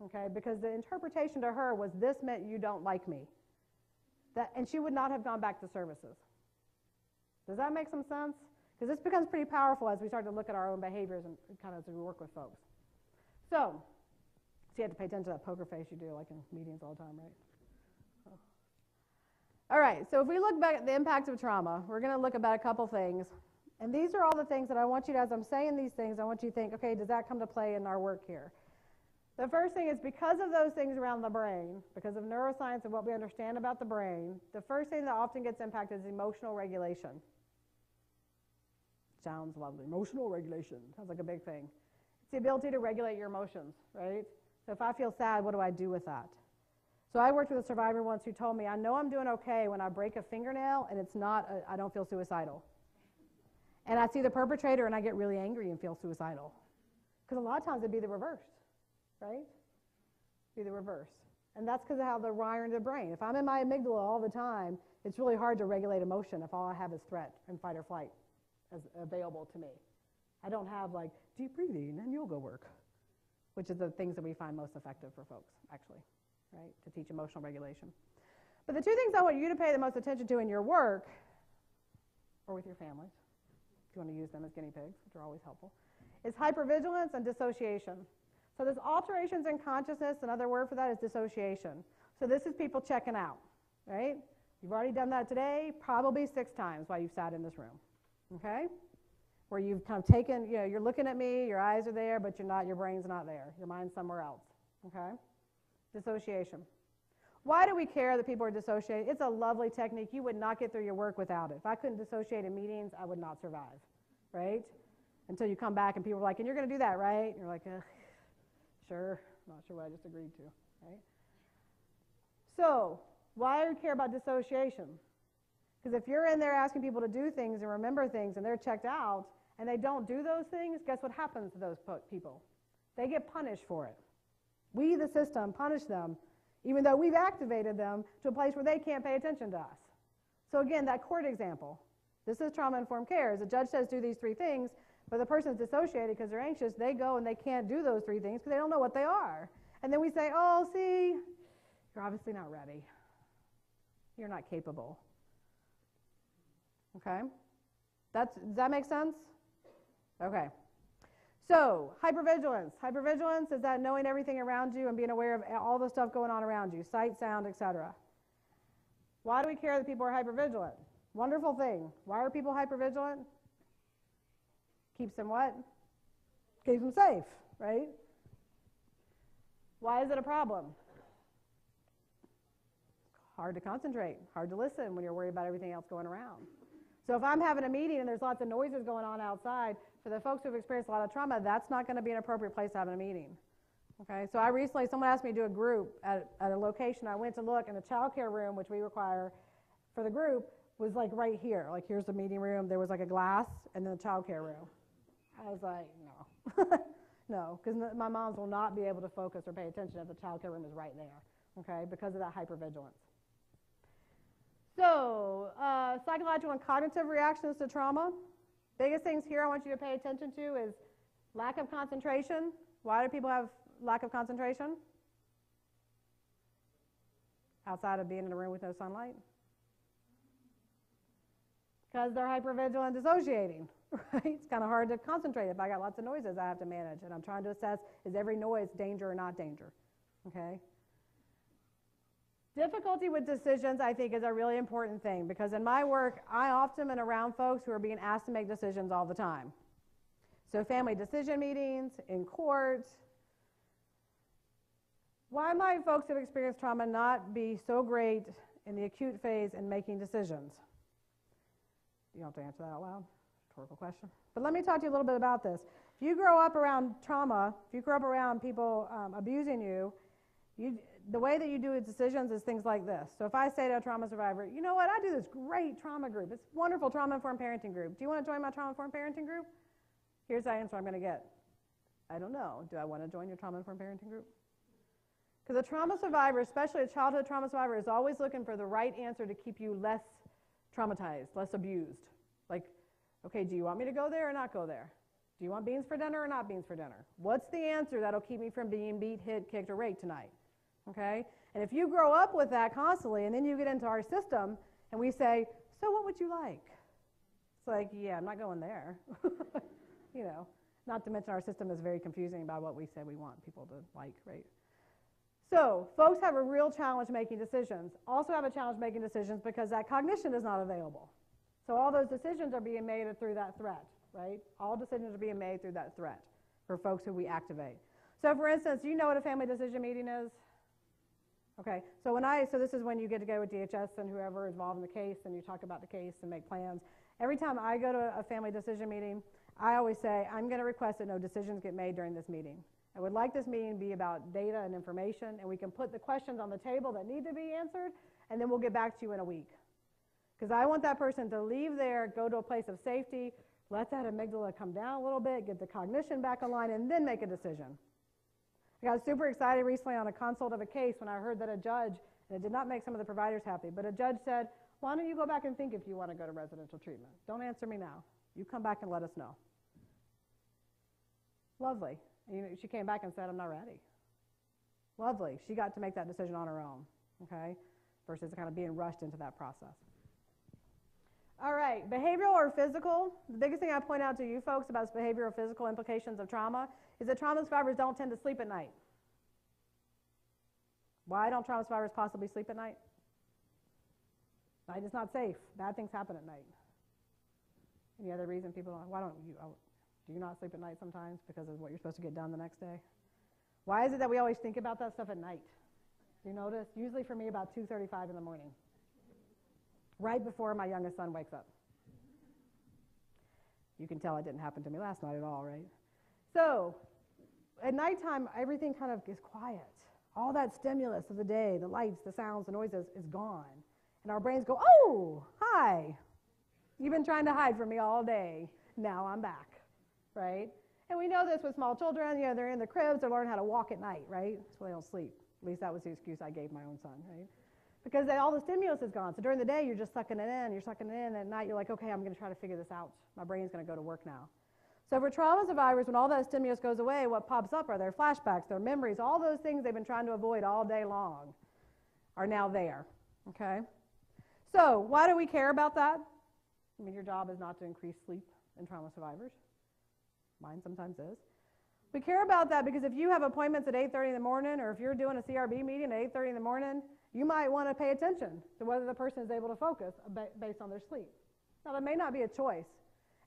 okay? Because the interpretation to her was, this meant you don't like me. And she would not have gone back to services. Does that make some sense? Because this becomes pretty powerful as we start to look at our own behaviors and kind of as we work with folks. So you have to pay attention to that poker face you do, like in meetings all the time, right? All right, so if we look back at the impact of trauma, we're going to look about a couple things. And these are all the things that I want you to, as I'm saying these things, I want you to think, okay, does that come to play in our work here? The first thing is, because of those things around the brain, because of neuroscience and what we understand about the brain, the first thing that often gets impacted is emotional regulation. Sounds lovely. Emotional regulation. Sounds like a big thing. It's the ability to regulate your emotions, right? So if I feel sad, what do I do with that? So I worked with a survivor once who told me, I know I'm doing okay when I break a fingernail and it's not, I don't feel suicidal. And I see the perpetrator and I get really angry and feel suicidal. Because a lot of times it'd be the reverse, right? Be the reverse. And that's because of how the wiring of the brain. If I'm in my amygdala all the time, it's really hard to regulate emotion if all I have is threat and fight or flight as available to me. I don't have like deep breathing and yoga work, which is the things that we find most effective for folks, actually, right, to teach emotional regulation. But the two things I want you to pay the most attention to in your work, or with your families, if you want to use them as guinea pigs, which are always helpful, is hypervigilance and dissociation. So there's alterations in consciousness. Another word for that is dissociation. So this is people checking out, right? You've already done that today, probably 6 times while you've sat in this room, okay? Where you've kind of taken, you know, you're looking at me, your eyes are there, but you're not, your brain's not there. Your mind's somewhere else, okay? Dissociation. Why do we care that people are dissociating? It's a lovely technique. You would not get through your work without it. If I couldn't dissociate in meetings, I would not survive, right? Until you come back and people are like, and you're going to do that, right? And you're like, sure, I'm not sure what I just agreed to, right? So why do we care about dissociation? Because if you're in there asking people to do things and remember things and they're checked out and they don't do those things, guess what happens to those people? They get punished for it. We, the system, punish them even though we've activated them to a place where they can't pay attention to us. So again, that court example, this is trauma-informed care. As the judge says do these 3 things, but the person's dissociated because they're anxious, they go and they can't do those 3 things because they don't know what they are. And then we say, oh, see, you're obviously not ready. You're not capable. Okay? Does that make sense? Okay. So, hypervigilance. Hypervigilance is that knowing everything around you and being aware of all the stuff going on around you, sight, sound, etc. Why do we care that people are hypervigilant? Wonderful thing. Why are people hypervigilant? Keeps them what? Keeps them safe, right? Why is it a problem? Hard to concentrate, hard to listen when you're worried about everything else going around. So if I'm having a meeting and there's lots of noises going on outside, for the folks who have experienced a lot of trauma, that's not going to be an appropriate place to have a meeting. Okay, so someone asked me to do a group at a location. I went to look, and the child care room, which we require for the group, was like right here. Like, here's the meeting room. There was like a glass, and then the child care room. I was like, no. No, because my moms will not be able to focus or pay attention if the child care room is right there, okay, because of that hypervigilance. So, psychological and cognitive reactions to trauma. Biggest things here I want you to pay attention to is lack of concentration. Why do people have lack of concentration? Outside of being in a room with no sunlight? Because they're hypervigilant dissociating, right? It's kind of hard to concentrate if I got lots of noises I have to manage, and I'm trying to assess, is every noise danger or not danger, okay? Difficulty with decisions, I think, is a really important thing, because in my work, I often am around folks who are being asked to make decisions all the time. So family decision meetings, in court. Why might folks who have experienced trauma not be so great in the acute phase in making decisions? You don't have to answer that out loud. Rhetorical question. But let me talk to you a little bit about this. If you grow up around trauma, if you grow up around people abusing you, the way that you do decisions is things like this. So if I say to a trauma survivor, you know what, I do this great trauma group. It's a wonderful trauma-informed parenting group. Do you want to join my trauma-informed parenting group? Here's the answer I'm going to get. I don't know. Do I want to join your trauma-informed parenting group? Because a trauma survivor, especially a childhood trauma survivor, is always looking for the right answer to keep you less traumatized, less abused. Like, okay, do you want me to go there or not go there? Do you want beans for dinner or not beans for dinner? What's the answer that'll keep me from being beat, hit, kicked, or raped tonight? Okay? And if you grow up with that constantly, and then you get into our system, and we say, so what would you like? It's like, yeah, I'm not going there. You know, not to mention our system is very confusing about what we say we want people to like, right? So folks have a real challenge making decisions. Also have a challenge making decisions because that cognition is not available. So all those decisions are being made through that threat, right? All decisions are being made through that threat for folks who we activate. So for instance, you know what a family decision meeting is? Okay, so this is when you get to go with DHS and whoever is involved in the case, and you talk about the case and make plans. Every time I go to a family decision meeting, I always say, I'm going to request that no decisions get made during this meeting. I would like this meeting to be about data and information, and we can put the questions on the table that need to be answered, and then we'll get back to you in a week. Because I want that person to leave there, go to a place of safety, let that amygdala come down a little bit, get the cognition back online, and then make a decision. I got super excited recently on a consult of a case when I heard that a judge, and it did not make some of the providers happy, but a judge said, why don't you go back and think if you want to go to residential treatment? Don't answer me now. You come back and let us know. Lovely. And she came back and said, I'm not ready. Lovely. She got to make that decision on her own, okay, versus kind of being rushed into that process. All right, behavioral or physical. The biggest thing I point out to you folks about behavioral or physical implications of trauma is that trauma survivors don't tend to sleep at night. Why don't trauma survivors possibly sleep at night? Night is not safe. Bad things happen at night. Any other reason people don't? Why don't you? Do you not sleep at night sometimes because of what you're supposed to get done the next day? Why is it that we always think about that stuff at night? You notice? Usually for me about 2:35 in the morning, right before my youngest son wakes up. You can tell it didn't happen to me last night at all, right? So at nighttime, everything kind of is quiet. All that stimulus of the day, the lights, the sounds, the noises is gone. And our brains go, oh, hi. You've been trying to hide from me all day. Now I'm back, right? And we know this with small children. You know, they're in the cribs. They're learning how to walk at night, right? So they don't sleep. At least that was the excuse I gave my own son, right? Because all the stimulus is gone. So during the day, you're just sucking it in. You're sucking it in. And at night, you're like, okay, I'm going to try to figure this out. My brain's going to go to work now. So for trauma survivors, when all that stimulus goes away, what pops up are their flashbacks, their memories, all those things they've been trying to avoid all day long are now there, okay? So why do we care about that? I mean, your job is not to increase sleep in trauma survivors. Mine sometimes is. We care about that because if you have appointments at 8:30 in the morning, or if you're doing a CRB meeting at 8:30 in the morning, you might want to pay attention to whether the person is able to focus based on their sleep. Now, that may not be a choice.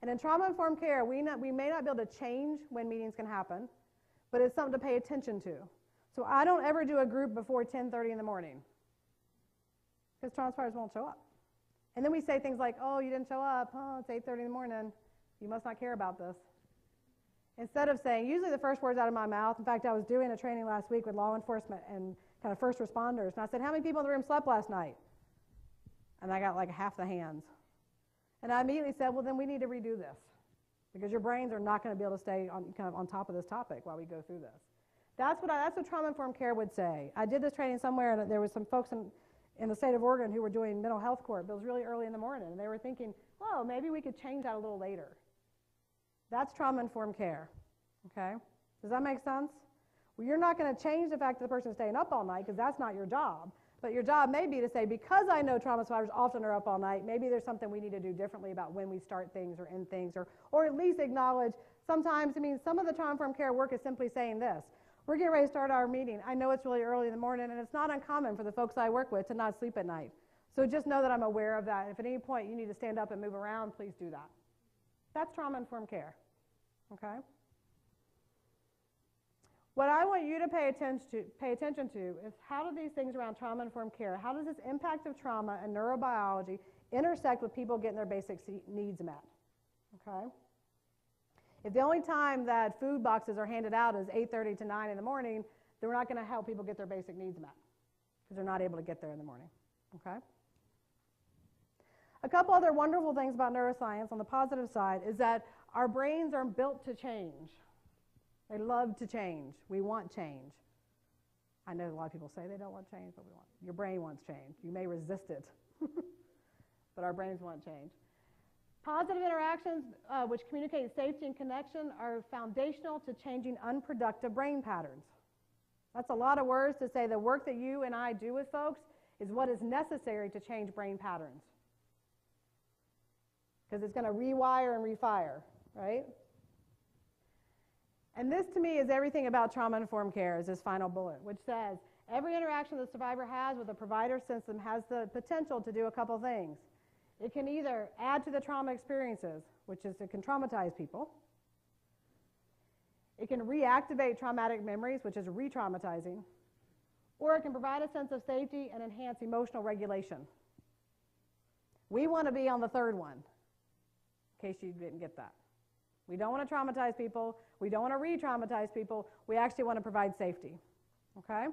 And in trauma-informed care, we may not be able to change when meetings can happen, but it's something to pay attention to. So I don't ever do a group before 10:30 in the morning because trauma survivors won't show up. And then we say things like, oh, you didn't show up. Oh, it's 8:30 in the morning. You must not care about this. Instead of saying, usually the first words out of my mouth, in fact, I was doing a training last week with law enforcement and kind of first responders, and I said, how many people in the room slept last night? And I got like half the hands. And I immediately said, well, then we need to redo this because your brains are not going to be able to stay on top of this topic while we go through this. That's what trauma-informed care would say. I did this training somewhere, and there was some folks in the state of Oregon who were doing mental health court, but it was really early in the morning, and they were thinking, oh, maybe we could change that a little later. That's trauma-informed care, okay? Does that make sense? Well, you're not going to change the fact that the person is staying up all night because that's not your job. But your job may be to say, because I know trauma survivors often are up all night, maybe there's something we need to do differently about when we start things or end things, or at least acknowledge sometimes, some of the trauma-informed care work is simply saying this. We're getting ready to start our meeting. I know it's really early in the morning, and it's not uncommon for the folks I work with to not sleep at night. So just know that I'm aware of that. If at any point you need to stand up and move around, please do that. That's trauma-informed care, okay? What I want you to pay attention to is how do these things around trauma-informed care, how does this impact of trauma and neurobiology intersect with people getting their basic needs met, okay? If the only time that food boxes are handed out is 8:30 to 9 in the morning, then we're not going to help people get their basic needs met because they're not able to get there in the morning, okay? A couple other wonderful things about neuroscience on the positive side is that our brains are built to change. They love to change. We want change. I know a lot of people say they don't want change, but your brain wants change. You may resist it, but our brains want change. Positive interactions, which communicate safety and connection, are foundational to changing unproductive brain patterns. That's a lot of words to say the work that you and I do with folks is what is necessary to change brain patterns. Because it's going to rewire and refire, right? And this, to me, is everything about trauma-informed care, is this final bullet, which says every interaction the survivor has with a provider system has the potential to do a couple things. It can either add to the trauma experiences, which is it can traumatize people. It can reactivate traumatic memories, which is re-traumatizing. Or it can provide a sense of safety and enhance emotional regulation. We want to be on the third one, in case you didn't get that. We don't want to traumatize people. We don't want to re-traumatize people. We actually want to provide safety, okay?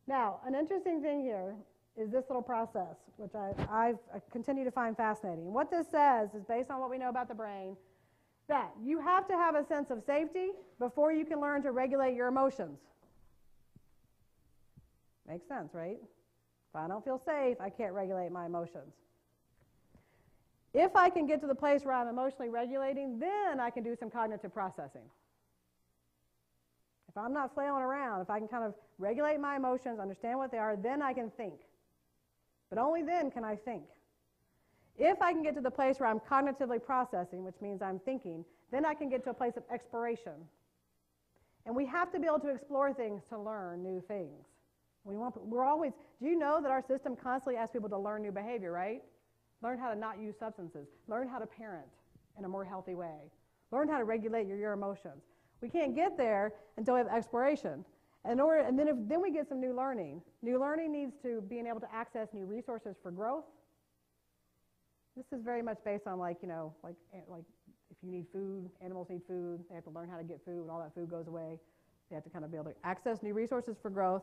Now, an interesting thing here is this little process, which I continue to find fascinating. What this says is based on what we know about the brain, that you have to have a sense of safety before you can learn to regulate your emotions. Makes sense, right? If I don't feel safe, I can't regulate my emotions. If I can get to the place where I'm emotionally regulating, then I can do some cognitive processing. If I'm not flailing around, if I can kind of regulate my emotions, understand what they are, then I can think. But only then can I think. If I can get to the place where I'm cognitively processing, which means I'm thinking, then I can get to a place of exploration. And we have to be able to explore things to learn new things. Do you know that our system constantly asks people to learn new behavior, right? Learn how to not use substances. Learn how to parent in a more healthy way. Learn how to regulate your emotions. We can't get there until we have exploration. And then we get some new learning. New learning needs to being able to access new resources for growth. This is very much based on like if you need food, animals need food, they have to learn how to get food, and all that food goes away. They have to kind of be able to access new resources for growth.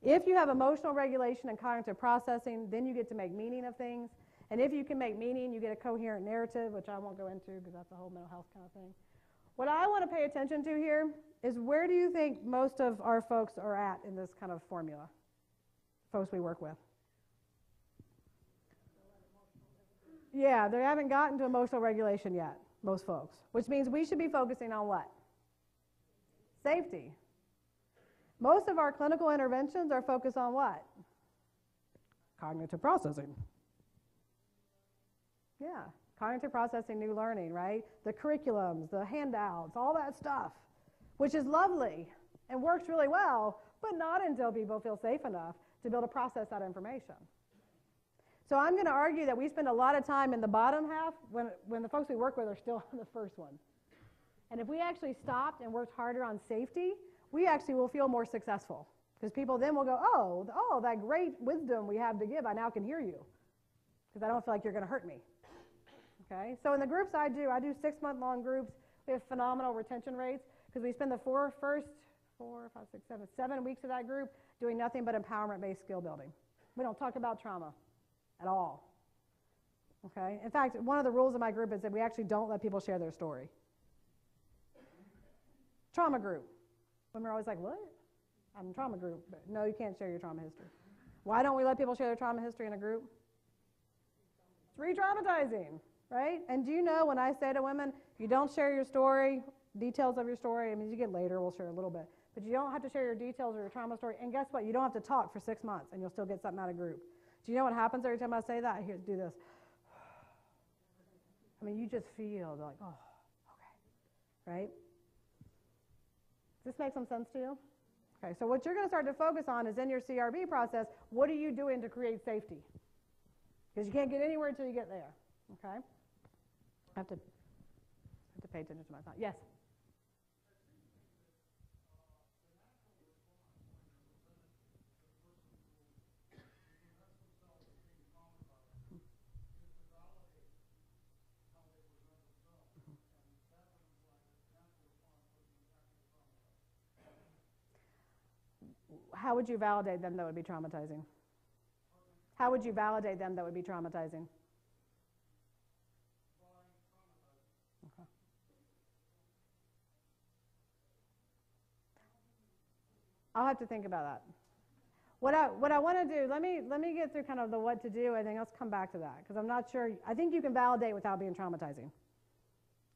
If you have emotional regulation and cognitive processing, then you get to make meaning of things. And if you can make meaning, you get a coherent narrative, which I won't go into because that's a whole mental health kind of thing. What I want to pay attention to here is where do you think most of our folks are at in this kind of formula, folks we work with? Yeah, they haven't gotten to emotional regulation yet, most folks, which means we should be focusing on what? Safety. Most of our clinical interventions are focused on what? Cognitive processing. Yeah, cognitive processing, new learning, right? The curriculums, the handouts, all that stuff. which is lovely and works really well, but not until people feel safe enough to be able to process that information. So I'm going to argue that we spend a lot of time in the bottom half when the folks we work with are still on the first one. And if we actually stopped and worked harder on safety, we actually will feel more successful. Because people then will go, oh, that great wisdom we have to give, I now can hear you. Because I don't feel like you're going to hurt me. Okay? So in the groups I do 6-month-long groups. We have phenomenal retention rates because we spend the first 7 weeks of that group doing nothing but empowerment-based skill building. We don't talk about trauma at all. Okay? In fact, one of the rules of my group is that we actually don't let people share their story. Trauma group. Women are always like, what? I'm a trauma group. But no, you can't share your trauma history. Why don't we let people share their trauma history in a group? It's re-traumatizing, right? And do you know when I say to women, you don't share your story, details of your story, I mean, you get later, we'll share a little bit, but you don't have to share your details or your trauma story, and guess what? You don't have to talk for 6 months, and you'll still get something out of group. Do you know what happens every time I say that? Here, do this. I mean, you just feel like, oh, okay, right? Does this make some sense to you? Okay, so what you're going to start to focus on is in your CRB process, what are you doing to create safety? Because you can't get anywhere until you get there, okay? I have to pay attention to my thought. Yes? How would you validate them that would be traumatizing? How would you validate them that would be traumatizing? Okay. I'll have to think about that. What I want to do, let me get through kind of the what to do, and then let's come back to that, because I'm not sure. I think you can validate without being traumatizing.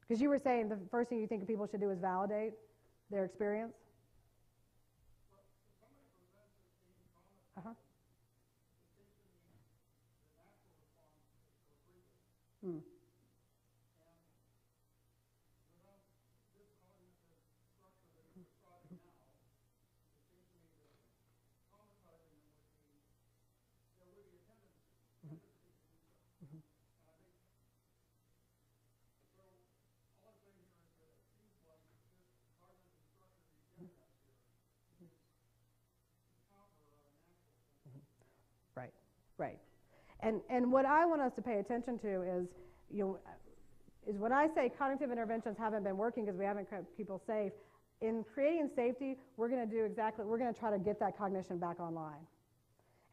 Because you were saying the first thing you think people should do is validate their experience. Uh-huh. Hmm. Right, right. And what I want us to pay attention to is, is when I say cognitive interventions haven't been working because we haven't kept people safe, in creating safety, we're going to try to get that cognition back online.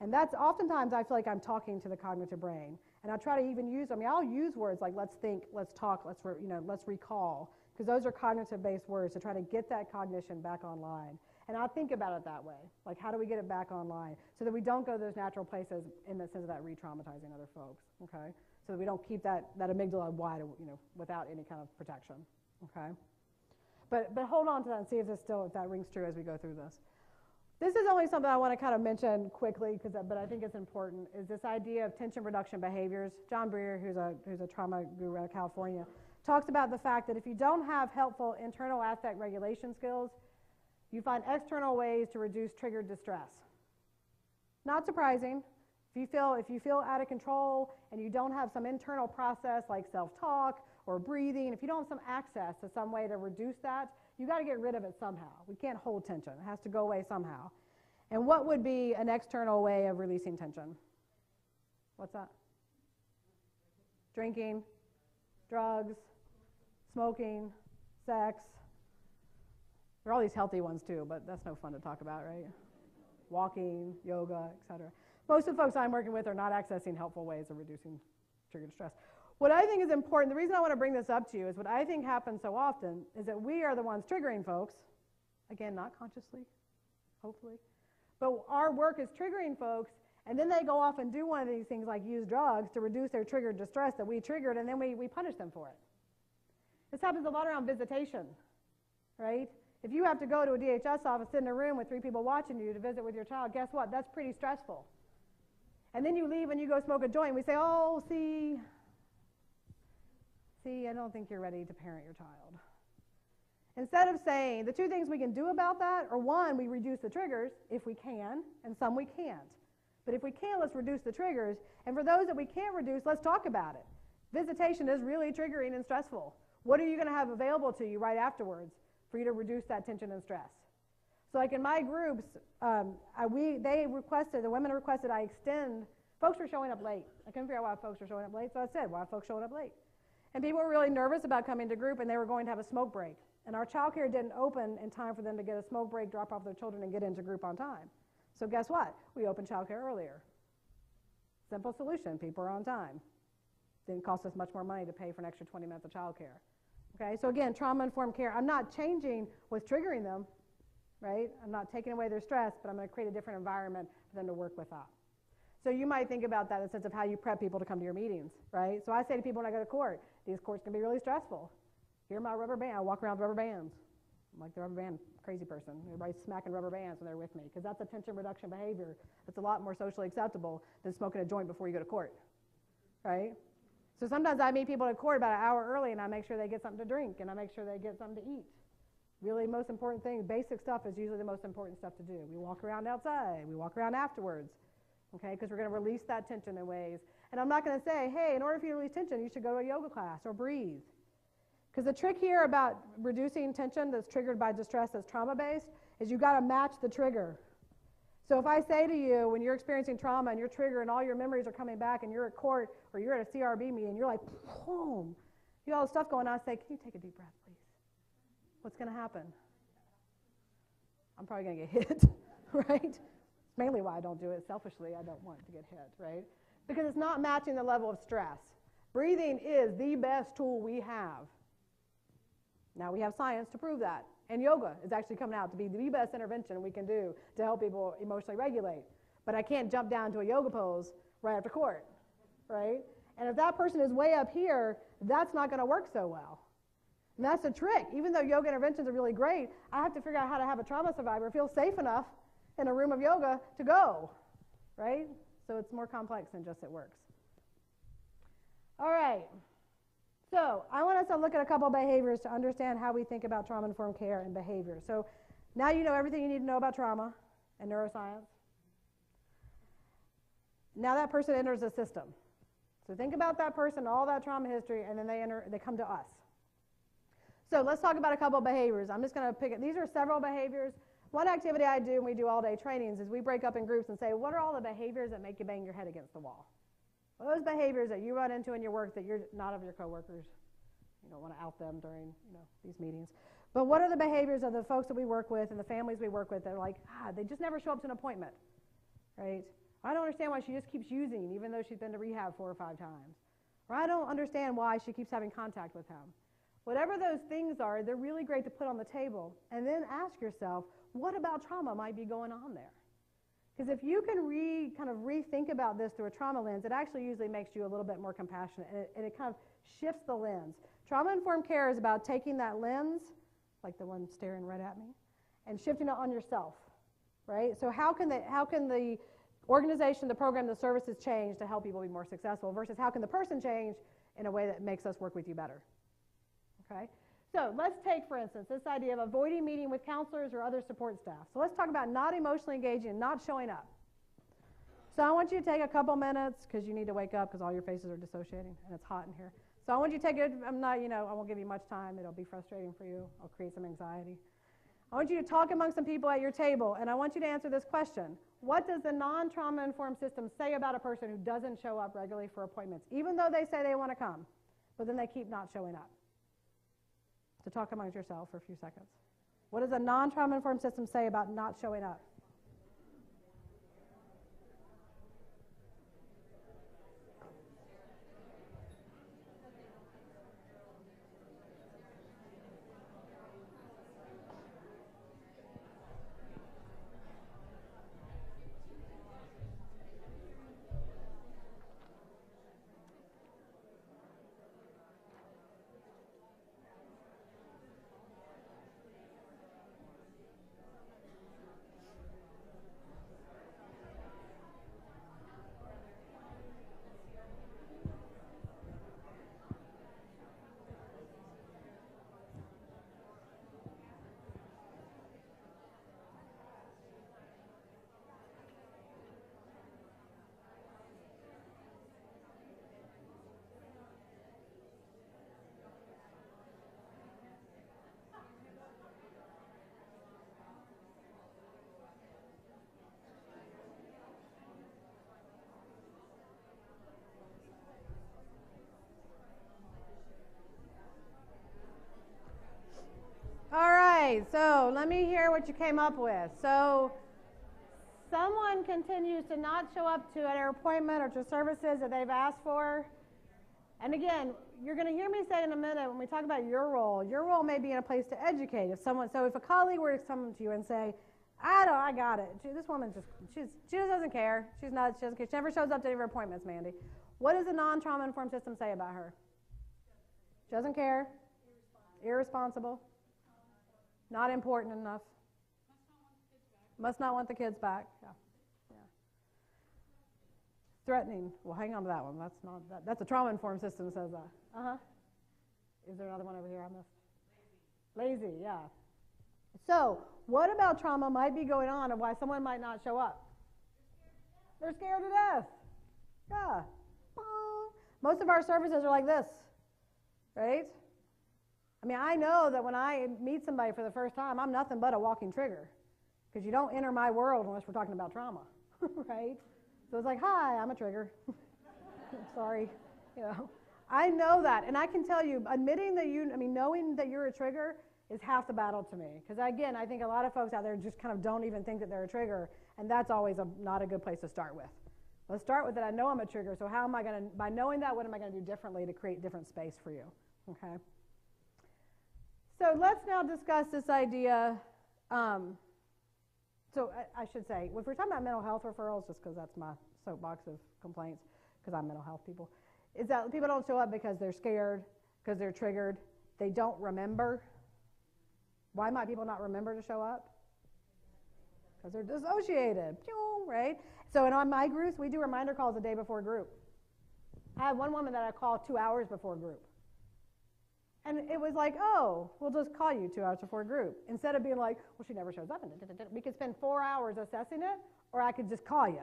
And that's oftentimes I feel like I'm talking to the cognitive brain. And I try to even use, I'll use words like let's think, let's talk, let's recall, because those are cognitive-based words to try to get that cognition back online. And I think about it that way, like how do we get it back online so that we don't go to those natural places in the sense of that re-traumatizing other folks, okay? So that we don't keep that amygdala wide, without any kind of protection, okay? But hold on to that and see if that rings true as we go through this. This is only something I want to kind of mention quickly, but I think it's important, is this idea of tension reduction behaviors. John Breer, who's a trauma guru out of California, talks about the fact that if you don't have helpful internal affect regulation skills, you find external ways to reduce triggered distress. Not surprising. If you feel out of control and you don't have some internal process like self-talk or breathing, if you don't have some access to some way to reduce that, you got to get rid of it somehow. We can't hold tension. It has to go away somehow. And what would be an external way of releasing tension? What's that? Drinking, drugs, smoking, sex. There are all these healthy ones too, but that's no fun to talk about, right? Walking, yoga, etc. Most of the folks I'm working with are not accessing helpful ways of reducing triggered stress. What I think is important, the reason I want to bring this up to you is what I think happens so often is that we are the ones triggering folks, again, not consciously, hopefully, but our work is triggering folks, and then they go off and do one of these things like use drugs to reduce their triggered distress that we triggered, and then we punish them for it. This happens a lot around visitation, right? If you have to go to a DHS office, sit in a room with 3 people watching you to visit with your child, guess what? That's pretty stressful. And then you leave and you go smoke a joint. We say, oh, see, I don't think you're ready to parent your child. Instead of saying the two things we can do about that are, one, we reduce the triggers if we can, and some we can't. But if we can, let's reduce the triggers. And for those that we can't reduce, let's talk about it. Visitation is really triggering and stressful. What are you going to have available to you right afterwards for you to reduce that tension and stress? So like in my groups, the women requested I extend. Folks were showing up late. I couldn't figure out why folks were showing up late, so I said, why are folks showing up late? And people were really nervous about coming to group, and they were going to have a smoke break. And our child care didn't open in time for them to get a smoke break, drop off their children, and get into group on time. So guess what? We opened child care earlier. Simple solution. People are on time. Didn't cost us much more money to pay for an extra 20 minutes of child care. Okay, so again, trauma-informed care. I'm not changing what's triggering them, right? I'm not taking away their stress, but I'm going to create a different environment for them to work with that. So you might think about that in the sense of how you prep people to come to your meetings, right? So I say to people when I go to court, these courts can be really stressful. Here are my rubber bands. I walk around with rubber bands. I'm like the rubber band crazy person. Everybody's smacking rubber bands when they're with me because that's a tension reduction behavior that's a lot more socially acceptable than smoking a joint before you go to court, right? So sometimes I meet people at court about an hour early and I make sure they get something to drink and I make sure they get something to eat. Really most important thing, basic stuff is usually the most important stuff to do. We walk around outside. We walk around afterwards, okay, because we're going to release that tension in ways. And I'm not going to say, hey, in order for you to release tension, you should go to a yoga class or breathe. Because the trick here about reducing tension that's triggered by distress that's trauma-based is you've got to match the trigger. So if I say to you, when you're experiencing trauma and your trigger and all your memories are coming back and you're at court or you're at a CRB meeting, you're like, boom, you got all this stuff going on, I say, can you take a deep breath, please? What's going to happen? I'm probably going to get hit, right? It's mainly why I don't do it. Selfishly, I don't want to get hit, right? Because it's not matching the level of stress. Breathing is the best tool we have. Now we have science to prove that. And yoga is actually coming out to be the best intervention we can do to help people emotionally regulate. But I can't jump down to a yoga pose right after court, right? And if that person is way up here, that's not going to work so well. And that's the trick. Even though yoga interventions are really great, I have to figure out how to have a trauma survivor feel safe enough in a room of yoga to go, right? So it's more complex than just it works. All right. So I want us to look at a couple behaviors to understand how we think about trauma-informed care and behavior. So now you know everything you need to know about trauma and neuroscience. Now that person enters the system. So think about that person, all that trauma history, and then they come to us. So let's talk about a couple behaviors. I'm just going to pick it. These are several behaviors. One activity I do when we do all-day trainings is we break up in groups and say, what are all the behaviors that make you bang your head against the wall? What are those behaviors that you run into in your work that you're not of your coworkers? You don't want to out them during these meetings. But what are the behaviors of the folks that we work with and the families we work with that are like, they just never show up to an appointment, right? I don't understand why she just keeps using even though she's been to rehab 4 or 5 times. Or I don't understand why she keeps having contact with him. Whatever those things are, they're really great to put on the table. And then ask yourself, what about trauma might be going on there? Because if you can kind of rethink about this through a trauma lens, it actually usually makes you a little bit more compassionate, and it kind of shifts the lens. Trauma-informed care is about taking that lens, like the one staring right at me, and shifting it on yourself, right? So how can the organization, the program, the services change to help people be more successful versus how can the person change in a way that makes us work with you better, okay? So let's take, for instance, this idea of avoiding meeting with counselors or other support staff. So let's talk about not emotionally engaging and not showing up. So I want you to take a couple minutes because you need to wake up because all your faces are dissociating and it's hot in here. So I want you to take it. I won't give you much time. It'll be frustrating for you. I'll create some anxiety. I want you to talk among some people at your table, and I want you to answer this question. What does the non-trauma-informed system say about a person who doesn't show up regularly for appointments, even though they say they want to come, but then they keep not showing up? So talk amongst yourself for a few seconds. What does a non-trauma-informed system say about not showing up? so let me hear what you came up with. So someone continues to not show up to their appointment or to services that they've asked for. And again, you're going to hear me say in a minute when we talk about your role may be in a place to educate. If a colleague were to come to you and say, I got it. This woman she just doesn't care. She never shows up to any of her appointments, Mandy. What does the non-trauma informed system say about her? She doesn't care. Irresponsible. Not important enough. Must not want the kids back. Yeah. Threatening. Well, hang on to that one. That's a trauma-informed system says that. Is there another one over here I missed? Lazy, yeah. So, what about trauma might be going on of why someone might not show up? They're scared to death. Yeah. Most of our services are like this, right? I mean, I know that when I meet somebody for the first time, I'm nothing but a walking trigger because you don't enter my world unless we're talking about trauma, right? So it's like, hi, I'm a trigger. Sorry, I know that, and I can tell you, knowing that you're a trigger is half the battle to me. Because again, I think a lot of folks out there just kind of don't even think that they're a trigger, and that's always not a good place to start with. Let's start with that. I know I'm a trigger, so how am I going to, by knowing that, what am I going to do differently to create different space for you? Okay. So let's now discuss this idea. So I should say, if we're talking about mental health referrals, just because that's my soapbox of complaints, because I'm mental health people, is that people don't show up because they're scared, because they're triggered, they don't remember. Why might people not remember to show up? Because they're dissociated, right? So in my groups, we do reminder calls a day before group. I had one woman that I called 2 hours before group. And it was like, oh, we'll just call you 2 hours before group. Instead of being like, well, she never shows up. We could spend 4 hours assessing it, or I could just call you.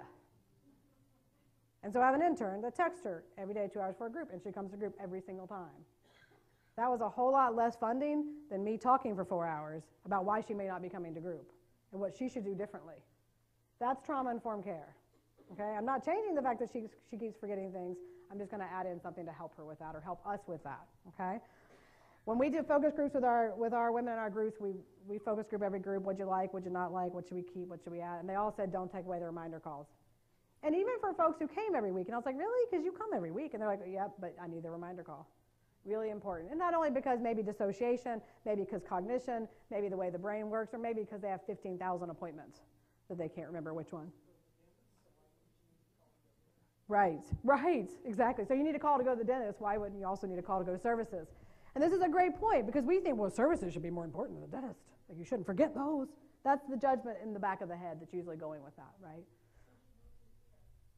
And so I have an intern that texts her every day 2 hours before group, and she comes to group every single time. That was a whole lot less funding than me talking for 4 hours about why she may not be coming to group and what she should do differently. That's trauma-informed care. Okay? I'm not changing the fact that she keeps forgetting things. I'm just going to add in something to help her with that or help us with that. Okay? When we do focus groups with our women in our groups, we focus group every group. What'd you like? What'd you not like? What should we keep? What should we add? And they all said, don't take away the reminder calls. And even for folks who came every week, and I was like, really? Because you come every week. And they're like, yep, but I need the reminder call. Really important. And not only because maybe dissociation, maybe because cognition, maybe the way the brain works, or maybe because they have 15,000 appointments that they can't remember which one. Right, exactly. So you need a call to go to the dentist. Why wouldn't you also need a call to go to services? And this is a great point because we think, well, services should be more important than the dentist. Like you shouldn't forget those. That's the judgment in the back of the head that's usually going with that, right?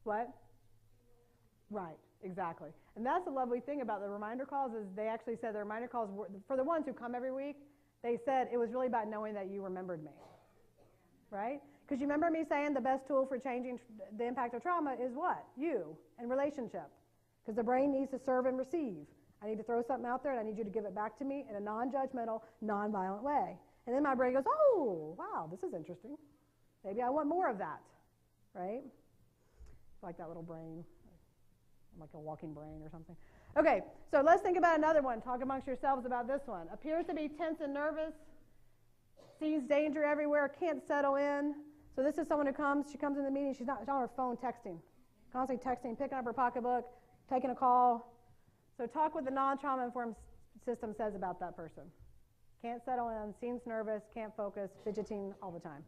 What? Right, exactly. And that's the lovely thing about the reminder calls is they actually said the reminder calls were, for the ones who come every week, they said it was really about knowing that you remembered me, right? Because you remember me saying the best tool for changing the impact of trauma is what? You and relationship. Because the brain needs to serve and receive. I need to throw something out there and I need you to give it back to me in a non-judgmental, non-violent way. And then my brain goes, oh, wow, this is interesting. Maybe I want more of that, right? It's like that little brain, like a walking brain or something. Okay, so let's think about another one. Talk amongst yourselves about this one. Appears to be tense and nervous, sees danger everywhere, can't settle in. So this is someone who comes, she comes in the meeting, she's on her phone texting, constantly texting, picking up her pocketbook, taking a call. So talk what the non-trauma informed system says about that person. Can't settle in, seems nervous, can't focus, fidgeting all the time.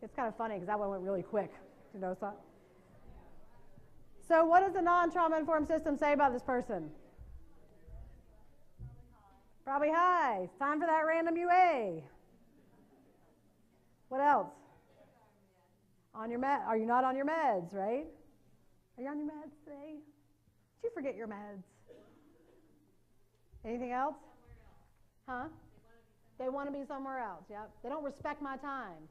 It's kind of funny because that one went really quick. You know, so what does the non-trauma informed system say about this person? Probably high. It's time for that random UA. What else? On your are you not on your meds, right? Are you on your meds today? Did you forget your meds? Anything else? Huh? They want to be somewhere else, yep. They don't respect my time.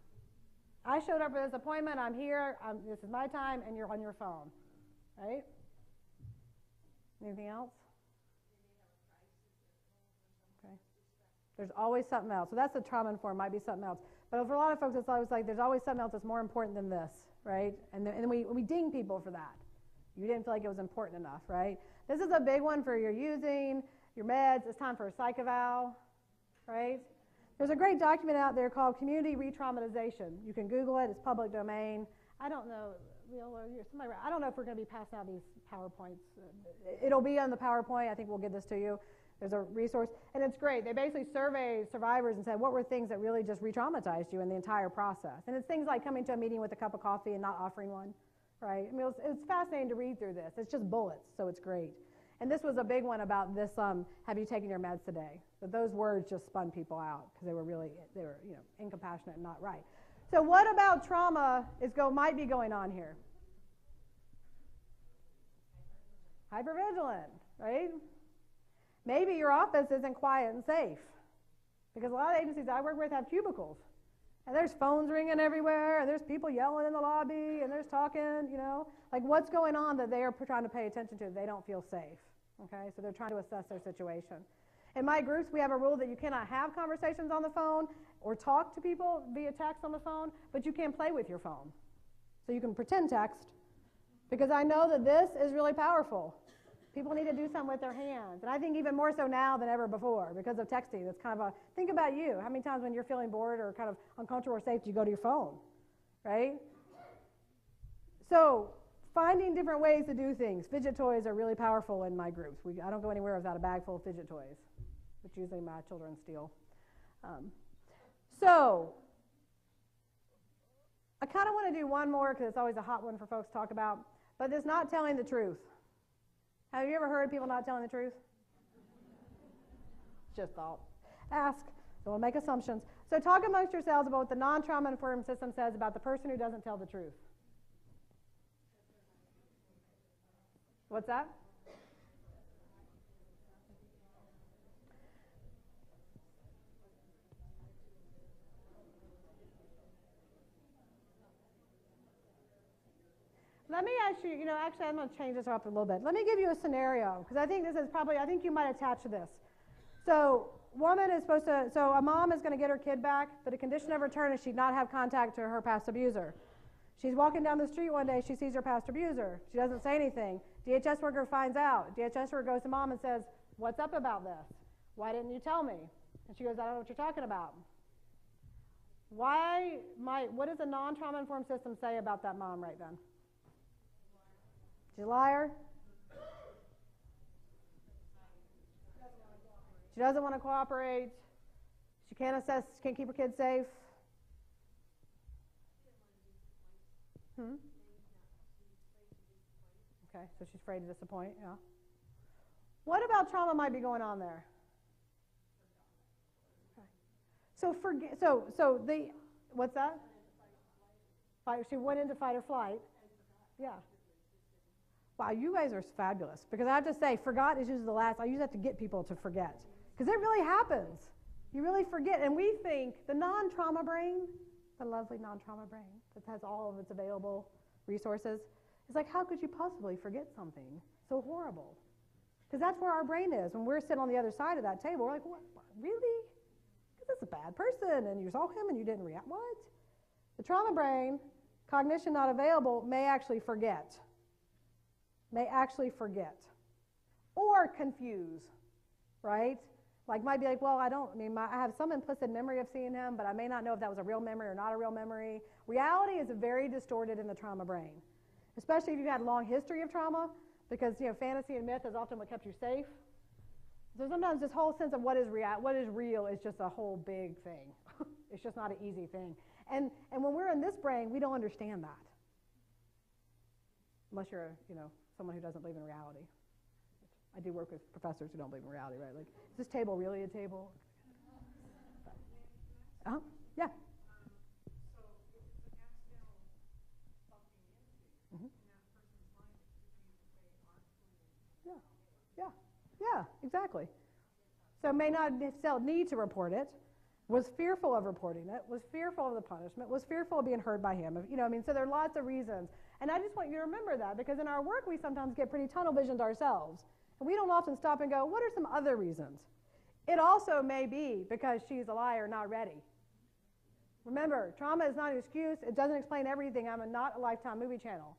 I showed up for this appointment, I'm here, this is my time, and you're on your phone, right? Anything else? There's always something else. So that's the trauma-informed, might be something else. But for a lot of folks, it's always like there's always something else that's more important than this, right? And then we ding people for that. You didn't feel like it was important enough, right? This is a big one for your using, your meds. It's time for a psych eval, right? There's a great document out there called Community Re-Traumatization. You can Google it. It's public domain. I don't know. I don't know if we're going to be passing out these PowerPoints. It'll be on the PowerPoint. I think we'll give this to you. There's a resource, and it's great. They basically surveyed survivors and said, what were things that really just re-traumatized you in the entire process? And it's things like coming to a meeting with a cup of coffee and not offering one, right? I mean, it's fascinating to read through this. It's just bullets, so it's great. And this was a big one about this, have you taken your meds today? But those words just spun people out because they were incompassionate and not right. So what about trauma might be going on here? Hypervigilant, right? Maybe your office isn't quiet and safe because a lot of agencies I work with have cubicles and there's phones ringing everywhere and there's people yelling in the lobby and there's talking, like what's going on that they are trying to pay attention to. They don't feel safe, okay? So they're trying to assess their situation. In my groups, we have a rule that you cannot have conversations on the phone or talk to people via text on the phone, but you can play with your phone. So you can pretend text because I know that this is really powerful. People need to do something with their hands. And I think even more so now than ever before because of texting. It's kind of think about you. How many times when you're feeling bored or kind of uncomfortable or safe do you go to your phone, right? So finding different ways to do things. Fidget toys are really powerful in my groups. I don't go anywhere without a bag full of fidget toys, which usually my children steal. So I kind of want to do one more because it's always a hot one for folks to talk about, but it's not telling the truth. Have you ever heard of people not telling the truth? Just thought. Ask. Don't make assumptions. So talk amongst yourselves about what the non-trauma informed system says about the person who doesn't tell the truth. What's that? Let me ask you, actually I'm going to change this up a little bit. Let me give you a scenario, because I think this is probably, I think you might attach to this. So a mom is going to get her kid back, but a condition of return is she not have contact to her past abuser. She's walking down the street one day, she sees her past abuser. She doesn't say anything. DHS worker finds out. DHS worker goes to mom and says, what's up about this? Why didn't you tell me? And she goes, I don't know what you're talking about. What does a non-trauma informed system say about that mom right then? She's a liar. She doesn't want to cooperate. She can't keep her kids safe. Okay, so she's afraid to disappoint, yeah. What about trauma might be going on there? Okay. What's that? She went into fight or flight. Yeah. Wow, you guys are fabulous. Because I have to say, forgot is usually the last. I usually have to get people to forget. Because it really happens. You really forget. And we think the non-trauma brain, the lovely non-trauma brain that has all of its available resources, is like, how could you possibly forget something so horrible? Because that's where our brain is. When we're sitting on the other side of that table, we're like, what? Really? Because that's a bad person, and you saw him and you didn't react. What? The trauma brain, cognition not available, may actually forget. Or confuse, right? Might be like, well, I have some implicit memory of seeing him, but I may not know if that was a real memory or not a real memory. Reality is very distorted in the trauma brain, especially if you've had a long history of trauma, because fantasy and myth is often what kept you safe. So sometimes this whole sense of what is real is just a whole big thing. It's just not an easy thing. And when we're in this brain, we don't understand that. Unless you're, someone who doesn't believe in reality. I do work with professors who don't believe in reality, right? Like, is this table really a table? Yeah. So if it's an accidental bumping into, in that person's mind, it could be that they aren't fully. Yeah, exactly. So may not need to report it, was fearful of reporting it, was fearful of the punishment, was fearful of being heard by him. So there are lots of reasons. And I just want you to remember that, because in our work we sometimes get pretty tunnel visioned ourselves. And we don't often stop and go, what are some other reasons? It also may be because she's a liar, not ready. Remember, trauma is not an excuse. It doesn't explain everything. I'm not a Lifetime movie channel.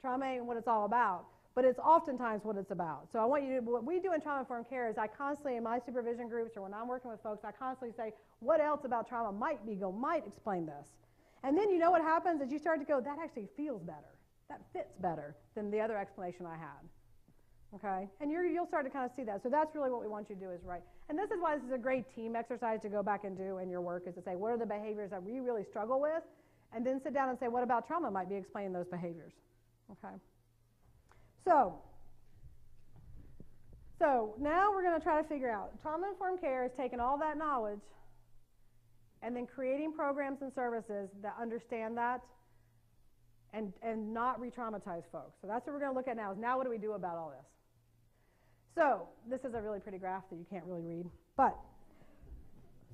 Trauma ain't what it's all about, but it's oftentimes what it's about. So I want you to, what we do in trauma-informed care is I constantly, in my supervision groups or when I'm working with folks, I constantly say, what else about trauma might explain this? And then you know what happens is you start to go, that actually feels better. That fits better than the other explanation I had. Okay? And you'll start to kind of see that. So that's really what we want you to do is write. And this is why this is a great team exercise to go back and do in your work is to say, what are the behaviors that we really struggle with? And then sit down and say, what about trauma might be explaining those behaviors? Okay? So now we're going to try to figure out, trauma-informed care is taking all that knowledge and then creating programs and services that understand that and not re-traumatize folks. So that's what we're going to look at now is now what do we do about all this? So this is a really pretty graph that you can't really read, but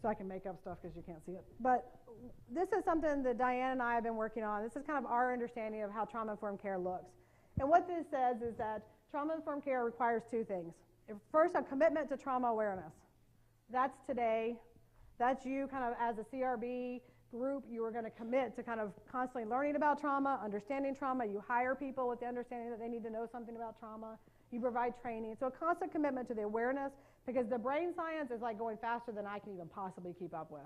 so I can make up stuff because you can't see it. But this is something that Diane and I have been working on. This is kind of our understanding of how trauma-informed care looks. And what this says is that trauma-informed care requires two things. First, a commitment to trauma awareness. That's today. That's you kind of as a CRB group, you are going to commit to kind of constantly learning about trauma, understanding trauma. You hire people with the understanding that they need to know something about trauma. You provide training. So a constant commitment to the awareness because the brain science is like going faster than I can even possibly keep up with.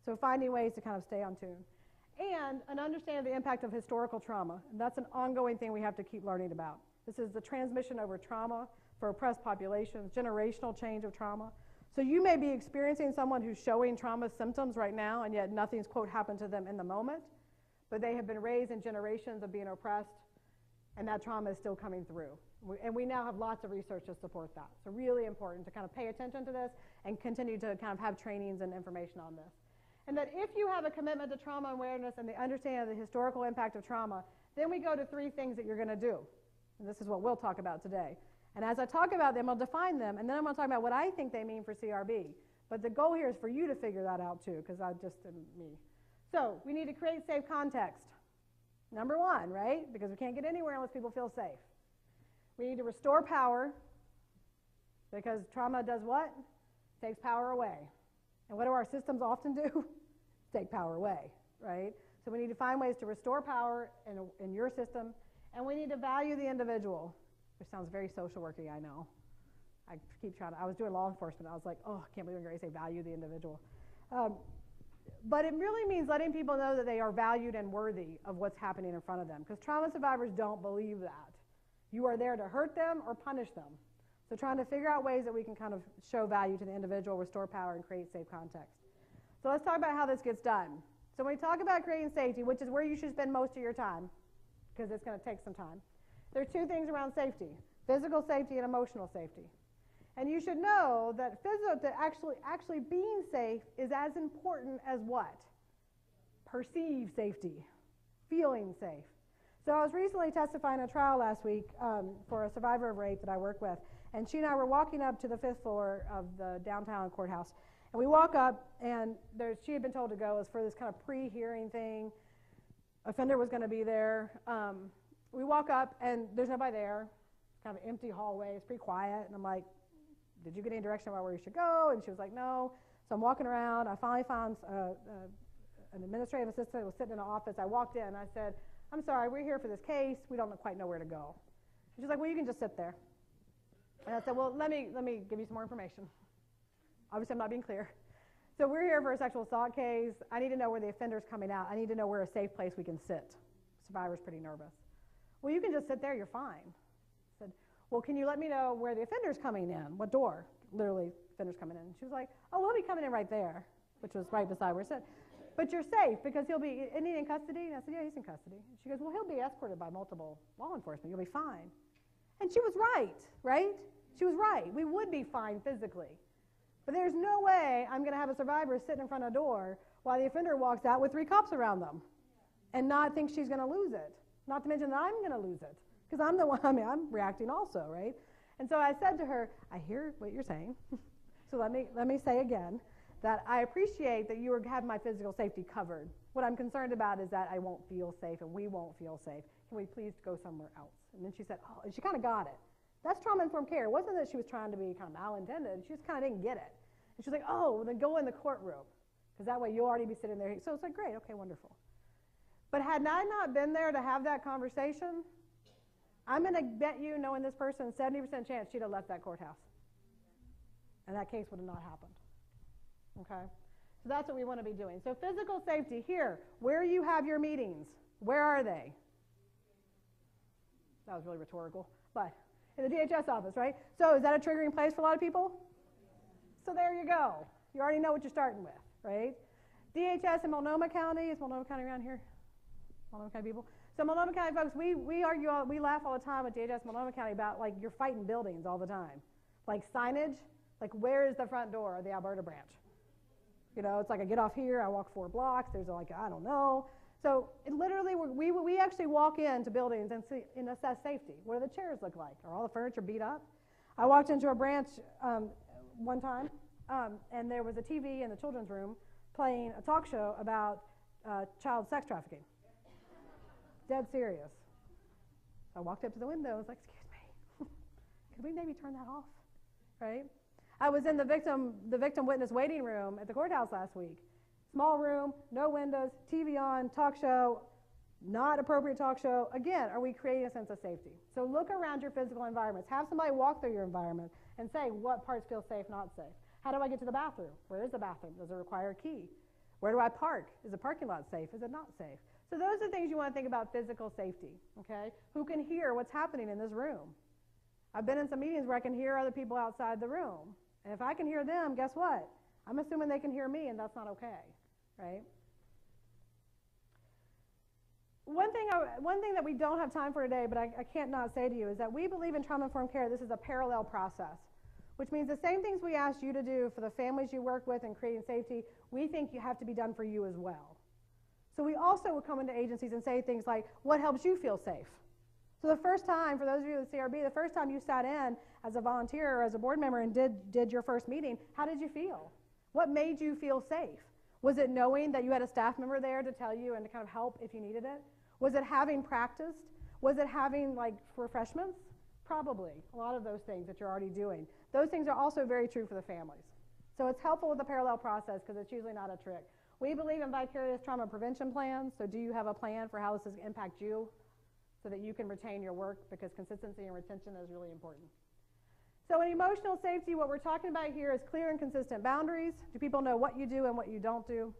So finding ways to kind of stay on tune. And an understanding of the impact of historical trauma. And that's an ongoing thing we have to keep learning about. This is the transmission over trauma for oppressed populations, generational change of trauma. So you may be experiencing someone who's showing trauma symptoms right now, and yet nothing's, quote, happened to them in the moment, but they have been raised in generations of being oppressed, and that trauma is still coming through. And we now have lots of research to support that. So really important to kind of pay attention to this and continue to kind of have trainings and information on this. And that if you have a commitment to trauma awareness and the understanding of the historical impact of trauma, then we go to three things that you're going to do. And this is what we'll talk about today. And as I talk about them, I'll define them, and then I'm going to talk about what I think they mean for CRB. But the goal here is for you to figure that out too, because I just didn't me. So we need to create safe context. Number one, right? Because we can't get anywhere unless people feel safe. We need to restore power, because trauma does what? Takes power away. And what do our systems often do? Take power away, right? So we need to find ways to restore power in your system, and we need to value the individual, which sounds very social worky, I know. I keep trying to, I was doing law enforcement, I was like, oh, I can't believe I'm going to say value the individual. But it really means letting people know that they are valued and worthy of what's happening in front of them, because trauma survivors don't believe that. You are there to hurt them or punish them. So trying to figure out ways that we can kind of show value to the individual, restore power, and create safe context. So let's talk about how this gets done. So when we talk about creating safety, which is where you should spend most of your time, because it's going to take some time, there are two things around safety, physical safety and emotional safety. And you should know that actually being safe is as important as what? Perceived safety, feeling safe. So I was recently testifying in a trial last week for a survivor of rape that I work with. And she and I were walking up to the 5th floor of the downtown courthouse. And we walk up, and she had been told to go. It was for this kind of pre-hearing thing. Offender was going to be there. We walk up, and there's nobody there. It's kind of an empty hallway. It's pretty quiet. And I'm like, did you get any direction about where you should go? And she was like, no. So I'm walking around. I finally found an administrative assistant that was sitting in an office. I walked in, and I said, I'm sorry, we're here for this case. We don't quite know where to go. And she's like, well, you can just sit there. And I said, well, let me give you some more information. Obviously, I'm not being clear. So we're here for a sexual assault case. I need to know where the offender's coming out. I need to know where a safe place we can sit. Survivor's pretty nervous. Well, you can just sit there. You're fine. I said, well, can you let me know where the offender's coming in? What door? Literally, offender's coming in. She was like, oh, well, he'll be coming in right there, which was right beside where I said. But you're safe because isn't he in custody? And I said, yeah, he's in custody. And she goes, well, he'll be escorted by multiple law enforcement. You'll be fine. And she was right? She was right. We would be fine physically. But there's no way I'm going to have a survivor sit in front of a door while the offender walks out with 3 cops around them and not think she's going to lose it. Not to mention that I'm going to lose it because I'm the one, I'm reacting also, right? And so I said to her, I hear what you're saying. So let me say again that I appreciate that you have my physical safety covered. What I'm concerned about is that I won't feel safe and we won't feel safe. Can we please go somewhere else? And then she said, oh, and she kind of got it. That's trauma-informed care. It wasn't that she was trying to be kind of malintended. She just kind of didn't get it. And she's like, oh, well, then go in the courtroom, because that way you'll already be sitting there. So it's like, great, okay, wonderful. But had I not been there to have that conversation, I'm going to bet you, knowing this person, 70% chance she'd have left that courthouse. And that case would have not happened. Okay? So that's what we want to be doing. So physical safety here, where you have your meetings, where are they? That was really rhetorical, but in the DHS office, right? So is that a triggering place for a lot of people? So there you go. You already know what you're starting with, right? DHS in Multnomah County, is Multnomah County around here? Multnomah County people? So Multnomah County folks, we laugh all the time at DHS Multnomah County about, like, you're fighting buildings all the time. Like signage, like where is the front door of the Alberta branch? You know, it's like I get off here, I walk 4 blocks, there's like, I don't know. So it literally, we actually walk into buildings and see and assess safety. What do the chairs look like? Are all the furniture beat up? I walked into a branch one time, and there was a TV in the children's room playing a talk show about child sex trafficking. Dead serious. So I walked up to the window and was like, excuse me, could we maybe turn that off, right? I was in the victim witness waiting room at the courthouse last week. Small room, no windows, TV on, talk show, not appropriate talk show. Again, are we creating a sense of safety? So look around your physical environments. Have somebody walk through your environment and say what parts feel safe, not safe. How do I get to the bathroom? Where is the bathroom? Does it require a key? Where do I park? Is the parking lot safe? Is it not safe? So those are things you want to think about physical safety, okay? Who can hear what's happening in this room? I've been in some meetings where I can hear other people outside the room. And if I can hear them, guess what? I'm assuming they can hear me, and that's not okay, right? One thing that we don't have time for today, but I can't not say to you, is that we believe in trauma-informed care. This is a parallel process, which means the same things we asked you to do for the families you work with and creating safety, we think you have to be done for you as well. So we also will come into agencies and say things like, what helps you feel safe? So the first time, for those of you at CRB, the first time you sat in as a volunteer or as a board member and did your first meeting, how did you feel? What made you feel safe? Was it knowing that you had a staff member there to tell you and to kind of help if you needed it? Was it having practiced? Was it having, like, refreshments? Probably. A lot of those things that you're already doing. Those things are also very true for the families. So it's helpful with the parallel process because it's usually not a trick. We believe in vicarious trauma prevention plans. So do you have a plan for how this is impact you so that you can retain your work, because consistency and retention is really important. So in emotional safety, what we're talking about here is clear and consistent boundaries. Do people know what you do and what you don't do?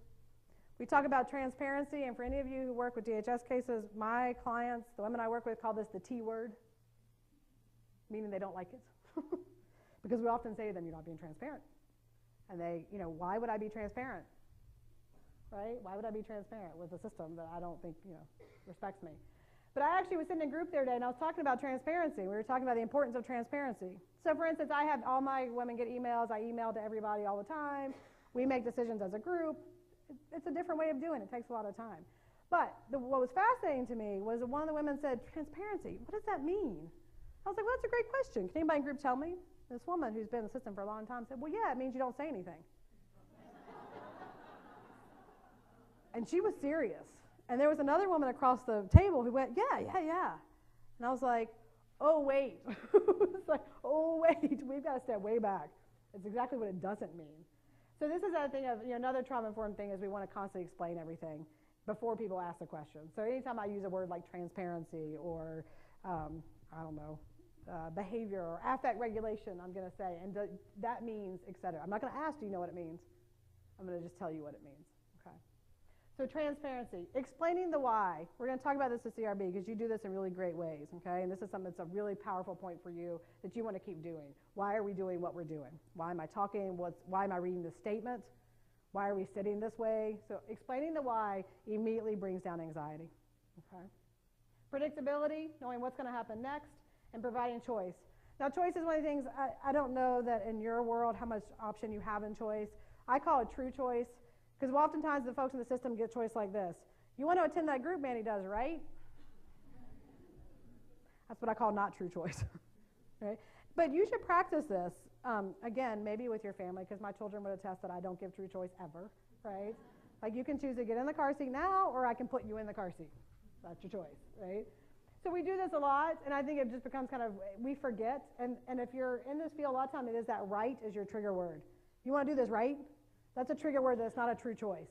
We talk about transparency, and for any of you who work with DHS cases, my clients, the women I work with, call this the T word, meaning they don't like it. Because we often say to them, you're not being transparent. And they, you know, why would I be transparent? Right? Why would I be transparent with a system that I don't think, you know, respects me? But I actually was sitting in a group the other day, and I was talking about transparency. We were talking about the importance of transparency. So, for instance, I have all my women get emails. I email to everybody all the time. We make decisions as a group. It's a different way of doing it. It takes a lot of time. But what was fascinating to me was one of the women said, transparency, what does that mean? I was like, well, that's a great question. Can anybody in the group tell me? This woman who's been in the system for a long time said, well, yeah, it means you don't say anything. And she was serious. And there was another woman across the table who went, yeah. And I was like, oh, wait. It's like, oh, wait, we've got to step way back. It's exactly what it doesn't mean. So this is a thing of, you know, another trauma-informed thing is we want to constantly explain everything before people ask the question. So anytime I use a word like transparency or, I don't know, behavior or affect regulation, I'm going to say, and that means, et cetera. I'm not going to ask, do you know what it means? I'm going to just tell you what it means. So transparency, explaining the why. We're going to talk about this at CRB because you do this in really great ways, okay? And this is something that's a really powerful point for you that you want to keep doing. Why are we doing what we're doing? Why am I talking? Why am I reading this statement? Why are we sitting this way? So explaining the why immediately brings down anxiety, okay? Predictability, knowing what's going to happen next, and providing choice. Now, choice is one of the things, I don't know that in your world how much option you have in choice. I call it true choice. Because oftentimes the folks in the system get a choice like this. You want to attend that group Mandy does, right? That's what I call not true choice. Right? But you should practice this, again, maybe with your family, because my children would attest that I don't give true choice ever, right? Like you can choose to get in the car seat now, or I can put you in the car seat. That's your choice, right? So we do this a lot, and I think it just becomes kind of, we forget. And if you're in this field, a lot of times it is that right is your trigger word. You want to do this right? That's a trigger word that's not a true choice.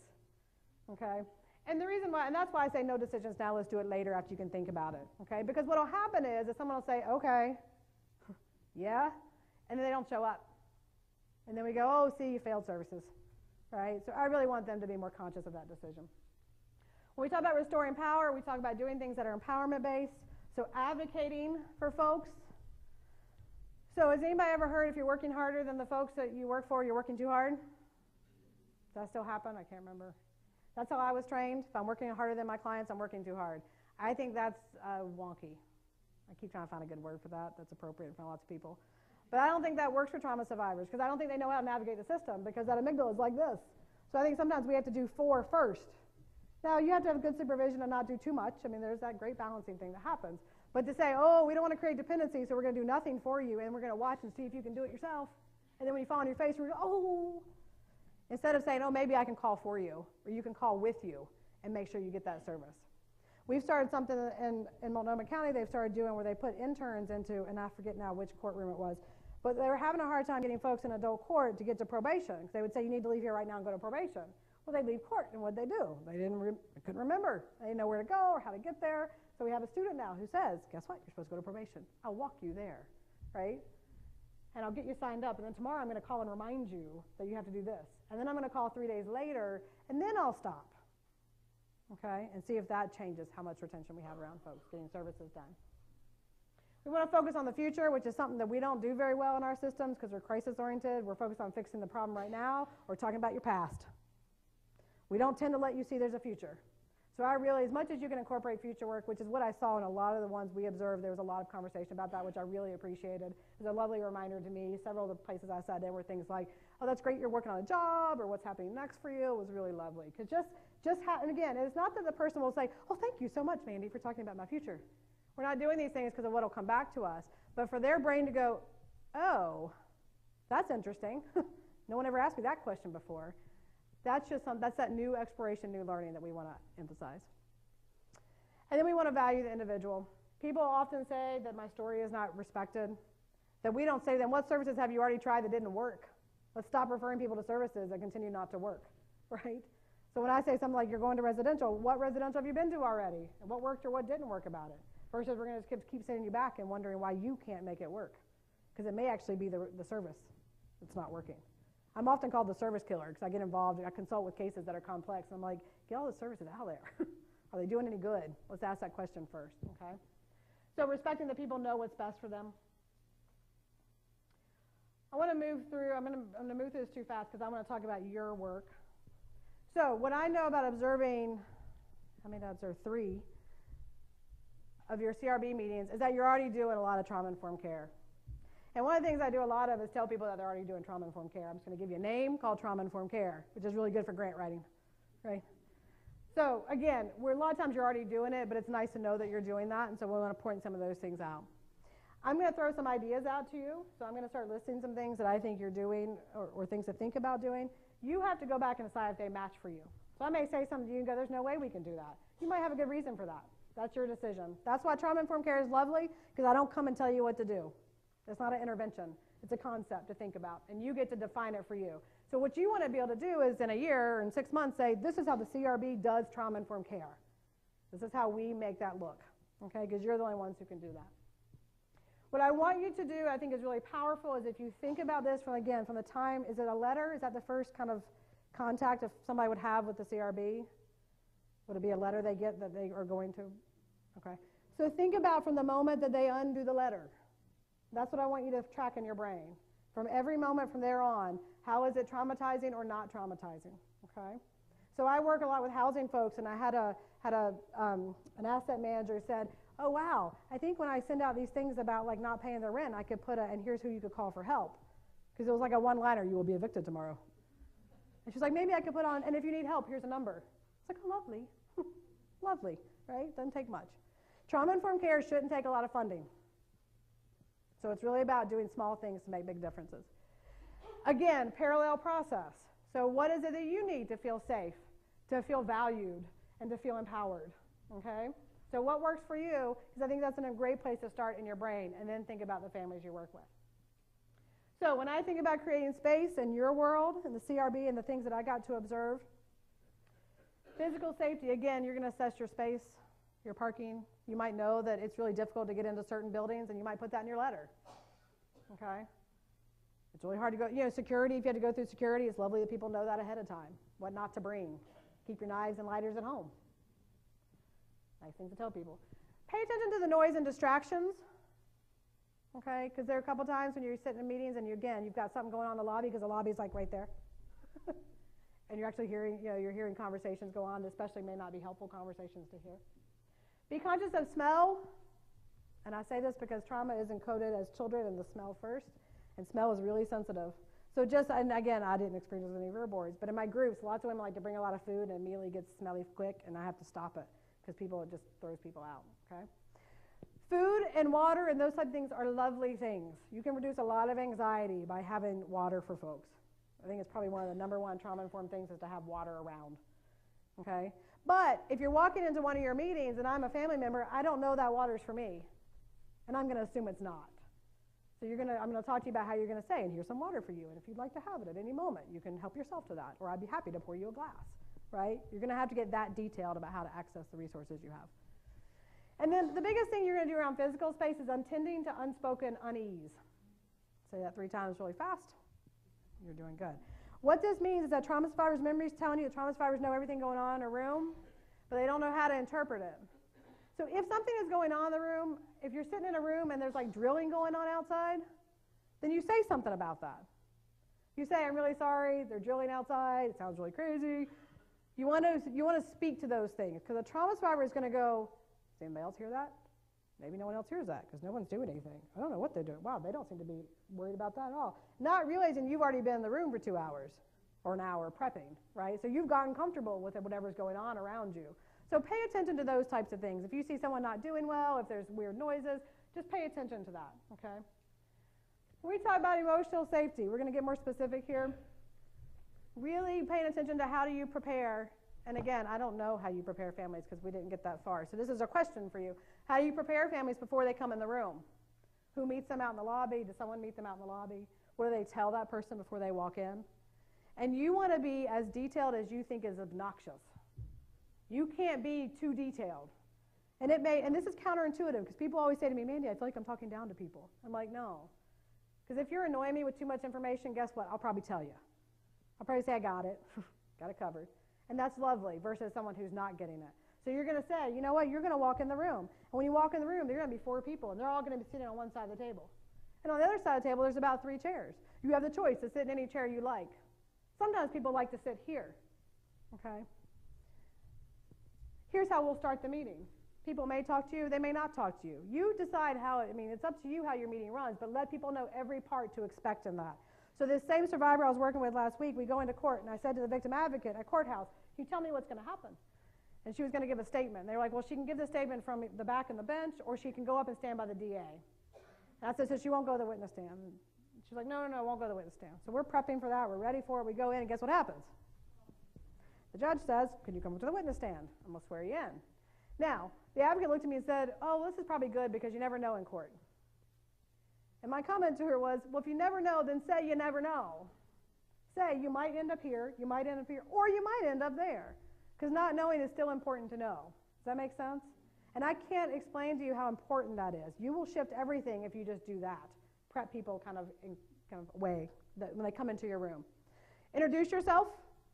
Okay? And the reason why, and that's why I say no decisions now, let's do it later after you can think about it. Okay? Because what will happen is someone will say, okay, yeah, and then they don't show up. And then we go, oh, see, you failed services. Right? So I really want them to be more conscious of that decision. When we talk about restoring power, we talk about doing things that are empowerment-based, so advocating for folks. So has anybody ever heard if you're working harder than the folks that you work for, you're working too hard? Does that still happen? I can't remember. That's how I was trained. If I'm working harder than my clients, I'm working too hard. I think that's wonky. I keep trying to find a good word for that that's appropriate for lots of people. But I don't think that works for trauma survivors because I don't think they know how to navigate the system because that amygdala is like this. So I think sometimes we have to do 4 first. Now, you have to have good supervision and not do too much. I mean, there's that great balancing thing that happens. But to say, oh, we don't want to create dependency, so we're going to do nothing for you, and we're going to watch and see if you can do it yourself. And then when you fall on your face, we're going to go, oh. Instead of saying, oh, maybe I can call for you, or you can call with you and make sure you get that service. We've started something in Multnomah County they've started doing where they put interns into, and I forget now which courtroom it was, but they were having a hard time getting folks in adult court to get to probation. Because they would say, you need to leave here right now and go to probation. Well, they'd leave court, and what'd they do? They couldn't remember. They didn't know where to go or how to get there. So we have a student now who says, guess what? You're supposed to go to probation. I'll walk you there, right? And I'll get you signed up, and then tomorrow I'm going to call and remind you that you have to do this. And then I'm going to call 3 days later, and then I'll stop, okay, and see if that changes how much retention we have around folks getting services done. We want to focus on the future, which is something that we don't do very well in our systems because we're crisis-oriented. We're focused on fixing the problem right now or talking about your past. We don't tend to let you see there's a future. So I really, as much as you can incorporate future work, which is what I saw in a lot of the ones we observed, there was a lot of conversation about that, which I really appreciated. It was a lovely reminder to me. Several of the places I sat in were things like, oh, that's great, you're working on a job, or what's happening next for you. It was really lovely. Because and again, it's not that the person will say, oh, thank you so much, Mandy, for talking about my future. We're not doing these things because of what will come back to us, but for their brain to go, oh, that's interesting. No one ever asked me that question before. That's that new exploration, new learning that we want to emphasize. And then we want to value the individual. People often say that my story is not respected, that we don't say, then what services have you already tried that didn't work? Let's stop referring people to services that continue not to work, right? So when I say something like you're going to residential, what residential have you been to already? And what worked or what didn't work about it? Versus we're going to keep sending you back and wondering why you can't make it work. Because it may actually be the service that's not working. I'm often called the service killer because I get involved and I consult with cases that are complex. And I'm like, get all the services out there. Are they doing any good? Let's ask that question first, okay? So respecting that people know what's best for them. I want to move through, I'm going to move through this too fast because I want to talk about your work. So what I know about observing, I mean, I observed 3 of your CRB meetings is that you're already doing a lot of trauma-informed care. And one of the things I do a lot of is tell people that they're already doing trauma-informed care. I'm just going to give you a name called trauma-informed care, which is really good for grant writing, right? So again, a lot of times you're already doing it, but it's nice to know that you're doing that, and so we want to point some of those things out. I'm going to throw some ideas out to you, so I'm going to start listing some things that I think you're doing or things to think about doing. You have to go back and decide if they match for you. So I may say something to you and go, there's no way we can do that. You might have a good reason for that. That's your decision. That's why trauma-informed care is lovely, because I don't come and tell you what to do. It's not an intervention. It's a concept to think about, and you get to define it for you. So what you want to be able to do is in a year or in 6 months say, this is how the CRB does trauma-informed care. This is how we make that look, okay, because you're the only ones who can do that. What I want you to do, I think is really powerful, is if you think about this from the time, is it a letter? Is that the first kind of contact if somebody would have with the CRB? Would it be a letter they get that they are going to? Okay. So think about from the moment that they undo the letter. That's what I want you to track in your brain. From every moment from there on, how is it traumatizing or not traumatizing? Okay. So I work a lot with housing folks, and I had an asset manager who said, oh wow, I think when I send out these things about like not paying their rent, I could put and here's who you could call for help. Because it was like a one-liner, you will be evicted tomorrow. And she's like, maybe I could put on, and if you need help, here's a number. It's like, oh, lovely. Lovely, right? Doesn't take much. Trauma-informed care shouldn't take a lot of funding. So it's really about doing small things to make big differences. Again, parallel process. So what is it that you need to feel safe, to feel valued, and to feel empowered? Okay? So what works for you, because I think that's a great place to start in your brain, and then think about the families you work with. So when I think about creating space in your world, in the CRB, and the things that I got to observe, physical safety, again, you're going to assess your space, your parking. You might know that it's really difficult to get into certain buildings, and you might put that in your letter. Okay? It's really hard to go, security, if you had to go through security, it's lovely that people know that ahead of time, what not to bring. Keep your knives and lighters at home. Nice things to tell people. Pay attention to the noise and distractions. Okay, because there are a couple times when you're sitting in meetings and you've got something going on in the lobby because the lobby's like right there. And you're actually hearing, you're hearing conversations go on that especially may not be helpful conversations to hear. Be conscious of smell. And I say this because trauma is encoded as children in the smell first, and smell is really sensitive. So and again, I didn't experience this in any of our boards, but in my groups, lots of women like to bring a lot of food and immediately gets smelly quick, and I have to stop it because it just throws people out, okay? Food and water and those type of things are lovely things. You can reduce a lot of anxiety by having water for folks. I think it's probably one of the number one trauma-informed things is to have water around, okay? But if you're walking into one of your meetings and I'm a family member, I don't know that water's for me, and I'm going to assume it's not. So I'm going to talk to you about how you're going to say, and here's some water for you, and if you'd like to have it at any moment, you can help yourself to that, or I'd be happy to pour you a glass, right? You're going to have to get that detailed about how to access the resources you have. And then the biggest thing you're going to do around physical space is attending to unspoken unease. Say that 3 times really fast. You're doing good. What this means is that trauma survivors' memory is telling you that trauma survivors know everything going on in a room, but they don't know how to interpret it. So if something is going on in the room, if you're sitting in a room and there's like drilling going on outside, then you say something about that. You say, I'm really sorry, they're drilling outside, it sounds really crazy. You want to speak to those things, because a trauma survivor is going to go, does anybody else hear that? Maybe no one else hears that because no one's doing anything. I don't know what they're doing. Wow, they don't seem to be worried about that at all. Not realizing you've already been in the room for 2 hours or an hour prepping, right? So you've gotten comfortable with whatever's going on around you. So pay attention to those types of things. If you see someone not doing well, if there's weird noises, just pay attention to that, okay? When we talk about emotional safety, we're going to get more specific here. Really paying attention to how do you prepare. And again, I don't know how you prepare families because we didn't get that far. So this is a question for you. How do you prepare families before they come in the room? Who meets them out in the lobby? Does someone meet them out in the lobby? What do they tell that person before they walk in? And you want to be as detailed as you think is obnoxious. You can't be too detailed. And this is counterintuitive because people always say to me, Mandy, I feel like I'm talking down to people. I'm like, no. Because if you're annoying me with too much information, guess what? I'll probably tell you. I'll probably say I got it. Got it covered. And that's lovely versus someone who's not getting it. So you're going to say, you know what, you're going to walk in the room. And when you walk in the room, there are going to be 4 people, and they're all going to be sitting on one side of the table. And on the other side of the table, there's about 3 chairs. You have the choice to sit in any chair you like. Sometimes people like to sit here, okay? Here's how we'll start the meeting. People may talk to you, they may not talk to you. You decide it's up to you how your meeting runs, but let people know every part to expect in that. So this same survivor I was working with last week, we go into court, and I said to the victim advocate at courthouse, can you tell me what's going to happen? And she was going to give a statement. They were like, well, she can give the statement from the back in the bench, or she can go up and stand by the DA. And I said, so she won't go to the witness stand. And she's like, no, I won't go to the witness stand. So we're prepping for that. We're ready for it. We go in, and guess what happens? The judge says, can you come up to the witness stand? I'm going to swear you in. Now, the advocate looked at me and said, oh, well, this is probably good because you never know in court. And my comment to her was, well, if you never know, then say you never know. Say you might end up here, you might end up here, or you might end up there. Because not knowing is still important to know. Does that make sense? And I can't explain to you how important that is. You will shift everything if you just do that. Prep people kind of way when they come into your room. Introduce yourself.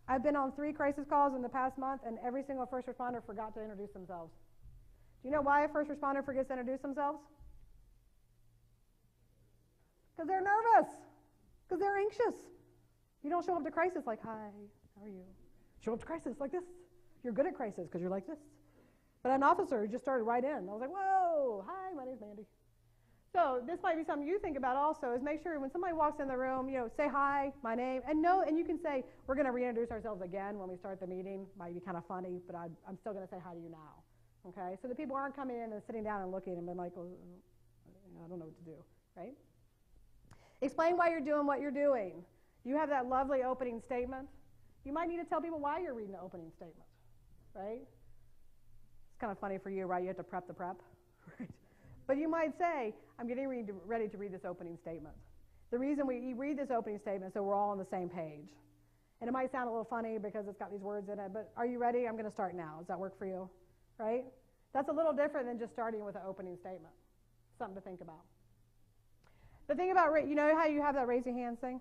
I've been on 3 crisis calls in the past month, and every single first responder forgot to introduce themselves. Do you know why a first responder forgets to introduce themselves? Because they're nervous. Because they're anxious. You don't show up to crisis like, hi, how are you? Show up to crisis like this. You're good at crisis because you're like this. But an officer just started right in. I was like, whoa, hi, my name's Mandy. So this might be something you think about also, is make sure when somebody walks in the room, say hi, my name, and you can say, we're going to reintroduce ourselves again when we start the meeting. Might be kind of funny, but I'm still going to say hi to you now. Okay? So the people aren't coming in and sitting down and looking and being like, well, I don't know what to do, right? Explain why you're doing what you're doing. You have that lovely opening statement. You might need to tell people why you're reading the opening statement, right? It's kind of funny for you, right? You have to prep the prep, right? But you might say, I'm getting ready to read this opening statement. The reason we read this opening statement so we're all on the same page. And it might sound a little funny because it's got these words in it, but are you ready? I'm going to start now. Does that work for you? Right? That's a little different than just starting with an opening statement. Something to think about. The thing about, you know how you have that raise your hands thing?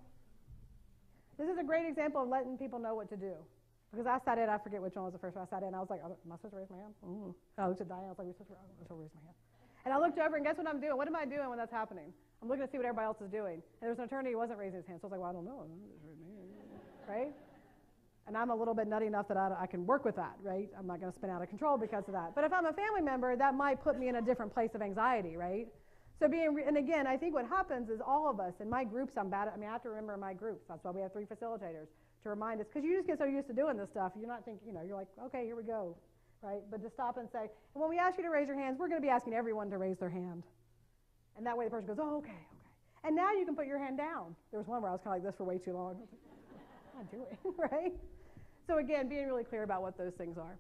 This is a great example of letting people know what to do. Because I sat in, I forget which one was the first one I sat in, I was like, am I supposed to raise my hand? I looked at Diane, I was like, I'm supposed to raise my hand. And I looked over, and guess what I'm doing? What am I doing when that's happening? I'm looking to see what everybody else is doing. And there was an attorney who wasn't raising his hand, so I was like, well, I don't know. Right? And I'm a little bit nutty enough that I can work with that, right? I'm not going to spin out of control because of that. But if I'm a family member, that might put me in a different place of anxiety, right? So and again, I think what happens is all of us, in my groups, I have to remember my groups. That's why we have 3 facilitators to remind us, because you just get so used to doing this stuff, you're not thinking, you're like, okay, here we go, right? But to stop and say, and when we ask you to raise your hands, we're going to be asking everyone to raise their hand. And that way the person goes, oh, okay. And now you can put your hand down. There was one where I was kind of like this for way too long. What am I doing, right? So again, being really clear about what those things are.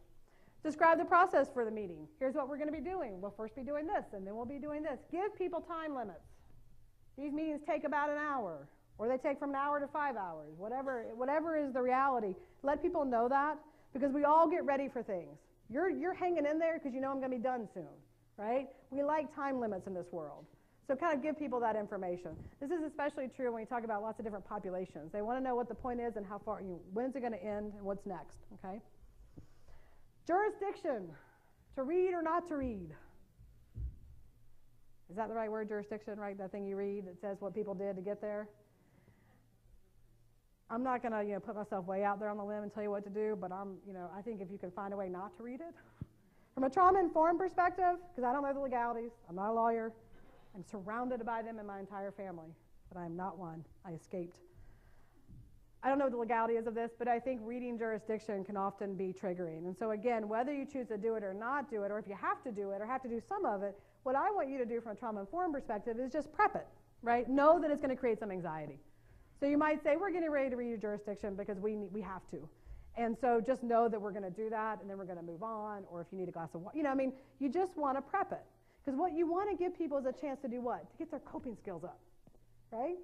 Describe the process for the meeting. Here's what we're going to be doing. We'll first be doing this, and then we'll be doing this. Give people time limits. These meetings take about an hour, or they take from an hour to 5 hours, whatever is the reality. Let people know that, because we all get ready for things. You're hanging in there because you know I'm going to be done soon, right? We like time limits in this world. So kind of give people that information. This is especially true when you talk about lots of different populations. They want to know what the point is and how far, when's it going to end and what's next, okay? Jurisdiction, to read or not to read. Is that the right word, jurisdiction, right? That thing you read that says what people did to get there? I'm not going to put myself way out there on the limb and tell you what to do, but I think if you can find a way not to read it. From a trauma-informed perspective, because I don't know the legalities, I'm not a lawyer, I'm surrounded by them in my entire family, but I am not one. I escaped. I don't know what the legality is of this, but I think reading jurisdiction can often be triggering. And so again, whether you choose to do it or not do it, or if you have to do it or have to do some of it, what I want you to do from a trauma-informed perspective is just prep it, right? Know that it's going to create some anxiety. So you might say, we're getting ready to read your jurisdiction because we have to. And so just know that we're going to do that, and then we're going to move on, or if you need a glass of water. You just want to prep it. Because what you want to give people is a chance to do what? To get their coping skills up, right?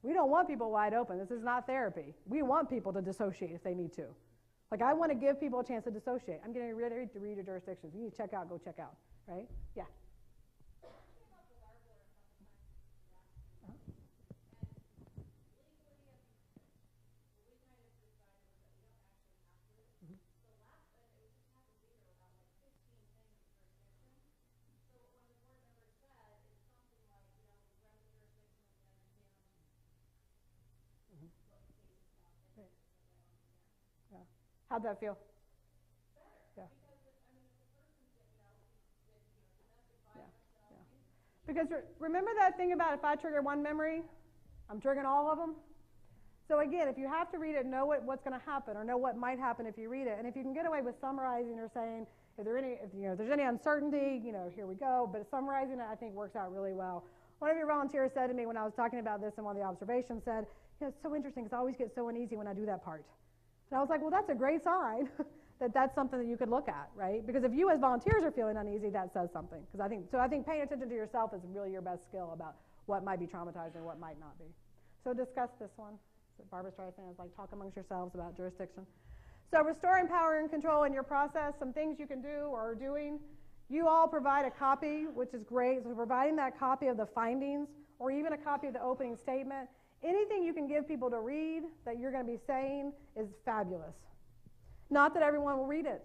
We don't want people wide open. This is not therapy. We want people to dissociate if they need to. Like, I want to give people a chance to dissociate. I'm getting ready to read your jurisdictions. You need to check out, go check out, right? Yeah. How'd that feel? Yeah. Because remember that thing about if I trigger one memory, I'm triggering all of them? So again, if you have to read it, know what's going to happen, or know what might happen if you read it. And if you can get away with summarizing or saying, if there's any uncertainty, here we go. But summarizing it, I think, works out really well. One of your volunteers said to me when I was talking about this in one of the observations, said, it's so interesting because I always get so uneasy when I do that part. And I was like, well, that's a great sign that that's something that you could look at, right? Because if you as volunteers are feeling uneasy, that says something. I think paying attention to yourself is really your best skill about what might be traumatizing and what might not be. So discuss this one. So Barbara Streisand is like, talk amongst yourselves about jurisdiction. So restoring power and control in your process, some things you can do or are doing. You all provide a copy, which is great. So providing that copy of the findings or even a copy of the opening statement. Anything you can give people to read that you're going to be saying is fabulous. Not that everyone will read it.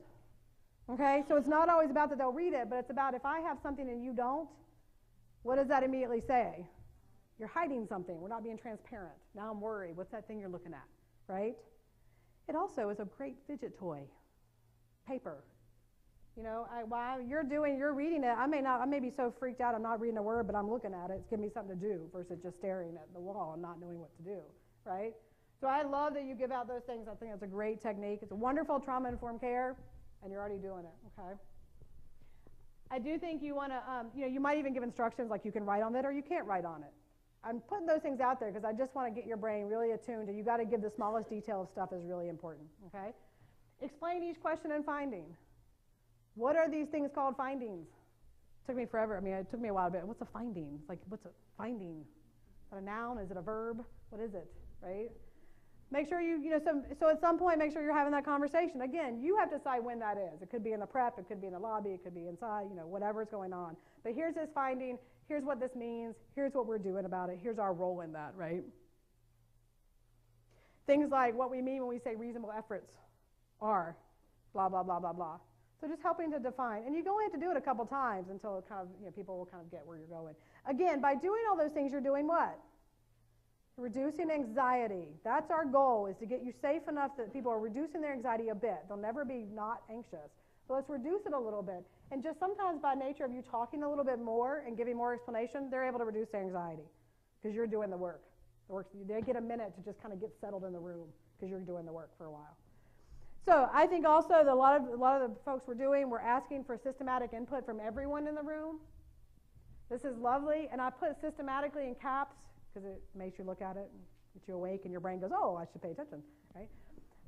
Okay? So it's not always about that they'll read it, but it's about if I have something and you don't, what does that immediately say? You're hiding something. We're not being transparent. Now I'm worried. What's that thing you're looking at? Right? It also is a great fidget toy. Paper. While you're reading it, I may be so freaked out I'm not reading a word, but I'm looking at it. It's giving me something to do versus just staring at the wall and not knowing what to do, right? So I love that you give out those things. I think it's a great technique. It's a wonderful trauma-informed care, and you're already doing it, okay? I do think you want to, you might even give instructions like you can write on it or you can't write on it. I'm putting those things out there because I just want to get your brain really attuned to you got to give the smallest detail of stuff is really important, okay? Explain each question and finding. What are these things called findings? It took me forever. It took me a while, but what's a finding? Like, what's a finding? that a noun? Is it a verb? What is it, right? Make sure so at some point, make sure you're having that conversation. Again, you have to decide when that is. It could be in the prep, it could be in the lobby, it could be inside, whatever's going on. But here's this finding, here's what this means, here's what we're doing about it, here's our role in that, right? Things like what we mean when we say reasonable efforts are blah, blah, blah, blah, blah. So just helping to define. And you only have to do it a couple times until it kind of, people will kind of get where you're going. Again, by doing all those things, you're doing what? Reducing anxiety. That's our goal, is to get you safe enough that people are reducing their anxiety a bit. They'll never be not anxious. But let's reduce it a little bit. And just sometimes by nature of you talking a little bit more and giving more explanation, they're able to reduce their anxiety because you're doing the work. They get a minute to just kind of get settled in the room because you're doing the work for a while. So I think also that a lot of the folks we're asking for systematic input from everyone in the room. This is lovely, and I put systematically in caps because it makes you look at it and get you awake, and your brain goes, oh, I should pay attention, right?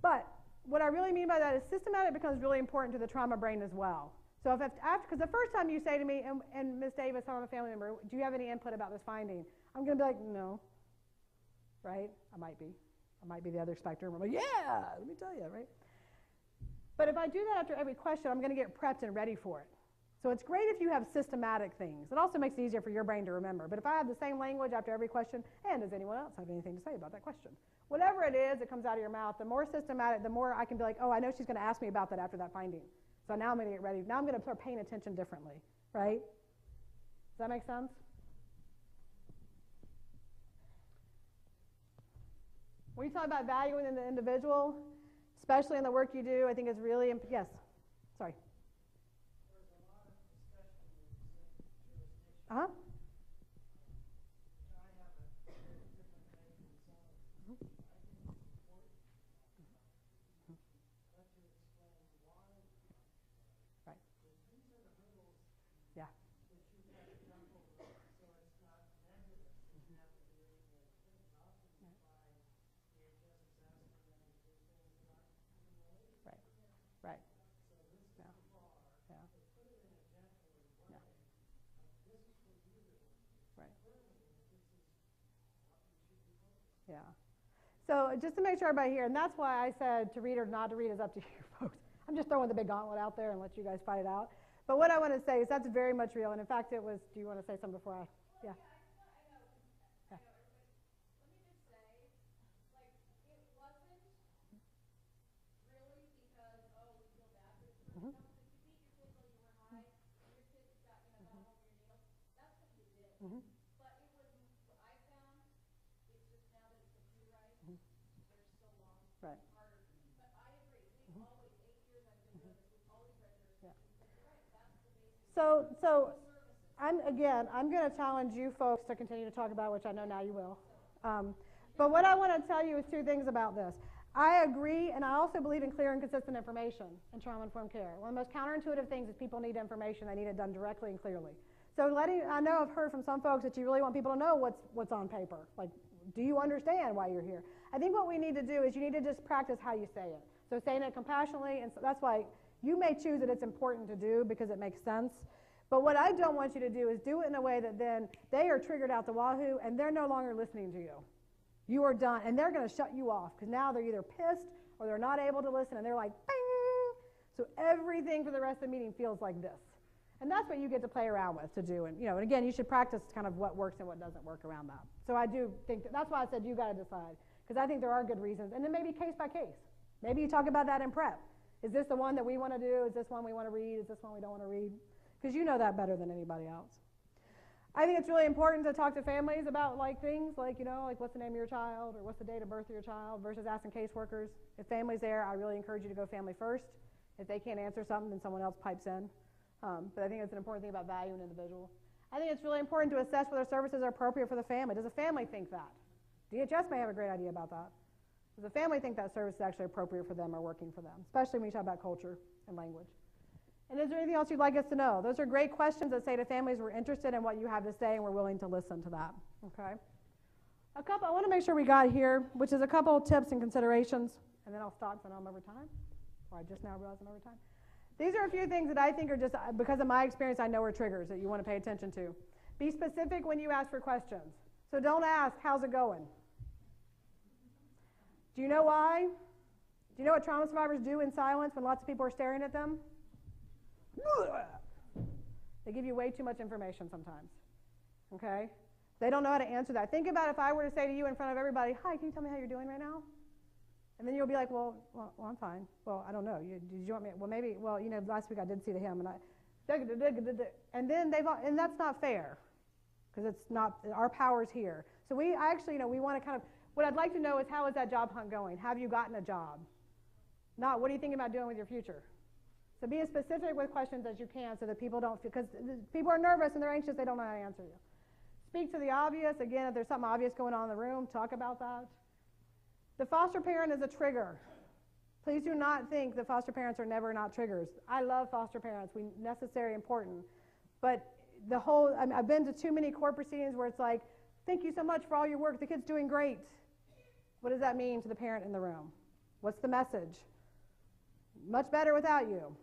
But what I really mean by that is systematic becomes really important to the trauma brain as well. So because the first time you say to me, and Ms. Davis, I'm a family member, do you have any input about this finding? I'm going to be like, no, right? I might be the other spectrum. I'm like, yeah, let me tell you, right? But if I do that after every question, I'm going to get prepped and ready for it. So it's great if you have systematic things. It also makes it easier for your brain to remember. But if I have the same language after every question, and does anyone else have anything to say about that question? Whatever it is that comes out of your mouth, the more systematic, the more I can be like, oh, I know she's going to ask me about that after that finding. So now I'm going to get ready. Now I'm going to start paying attention differently, right? Does that make sense? When you talk about valuing in the individual, especially in the work you do, I think it's really important. Yes, sorry. There's a lot of discussion with jurisdiction. Uh-huh. I have a very different take than some. I think it's important to talk about it. Let you explain why we talk about it. Right. Because these are the hurdles Yeah. that you've got to jump over, so it's not nebulous. You have to be able to think. And often you find you're just asking them to do things that aren't even related. Right. Right. So this is Yeah. the bar. Yeah. But put it in a gentler way. Yeah. This is for you to Right. clearly that this is what you should be focused on. Yeah. So just to make sure everybody here, and that's why I said to read or not to read is up to you folks. I'm just throwing the big gauntlet out there and let you guys fight it out. But what I want to say is that's very much real. And in fact, it was, do you want to say something before I? Yeah. Mm-hmm. But it was, I found, it's just now that it's computerized, they're so long, Right. harder. But I agree, we've always, 8 years I've been doing this, we've always read Yeah. jurisdiction. But you're right, that's the basic So services. I'm going to challenge you folks to continue to talk about, which I know now you will. But what I want to tell you is 2 things about this. I agree, and I also believe in clear and consistent information in trauma-informed care. One of the most counterintuitive things is people need information. They need it done directly and clearly. So I know I've heard from some folks that you really want people to know what's on paper. Like, do you understand why you're here? I think what we need to do is you need to just practice how you say it. So saying it compassionately, and so that's why you may choose that it's important to do because it makes sense. But what I don't want you to do is do it in a way that then they are triggered out the wahoo and they're no longer listening to you. You are done, and they're going to shut you off because now they're either pissed or they're not able to listen, and they're like, bing! So everything for the rest of the meeting feels like this. And that's what you get to play around with to do. And, and again, you should practice kind of what works and what doesn't work around that. So I do think that's why I said you got to decide, because I think there are good reasons. And then maybe case by case. Maybe you talk about that in prep. Is this the one that we want to do? Is this one we want to read? Is this one we don't want to read? Because you know that better than anybody else. I think it's really important to talk to families about things like what's the name of your child or what's the date of birth of your child versus asking caseworkers. If family's there, I really encourage you to go family first. If they can't answer something, then someone else pipes in. But I think it's an important thing about value in an individual. I think it's really important to assess whether services are appropriate for the family. Does a family think that? DHS may have a great idea about that. Does the family think that service is actually appropriate for them or working for them, especially when you talk about culture and language? And is there anything else you'd like us to know? Those are great questions that say to families we're interested in what you have to say and we're willing to listen to that. Okay. I want to make sure we got here, which is a couple of tips and considerations, and then I'll stop because I know I'm over time, or I just now realized I'm over time. These are a few things that I think are just, because of my experience, I know are triggers that you want to pay attention to. Be specific when you ask for questions. So don't ask, how's it going? Do you know why? Do you know what trauma survivors do in silence when lots of people are staring at them? They give you way too much information sometimes. Okay? They don't know how to answer that. Think about if I were to say to you in front of everybody, hi, can you tell me how you're doing right now? And then you'll be like, well, I'm fine. Well, I don't know. Did you want me? Well, maybe. Well, last week I did see the hymn, and then and that's not fair, because it's not our power's here. So we want to kind of. What I'd like to know is, how is that job hunt going? Have you gotten a job? Not what are you thinking about doing with your future? So be as specific with questions as you can, so that people don't feel, because people are nervous and they're anxious. They don't know how to answer you. Speak to the obvious. Again, if there's something obvious going on in the room, talk about that. The foster parent is a trigger. Please do not think that foster parents are never not triggers. I love foster parents. Necessary, important. But I've been to too many court proceedings where it's like, thank you so much for all your work. The kid's doing great. What does that mean to the parent in the room? What's the message? Much better without you.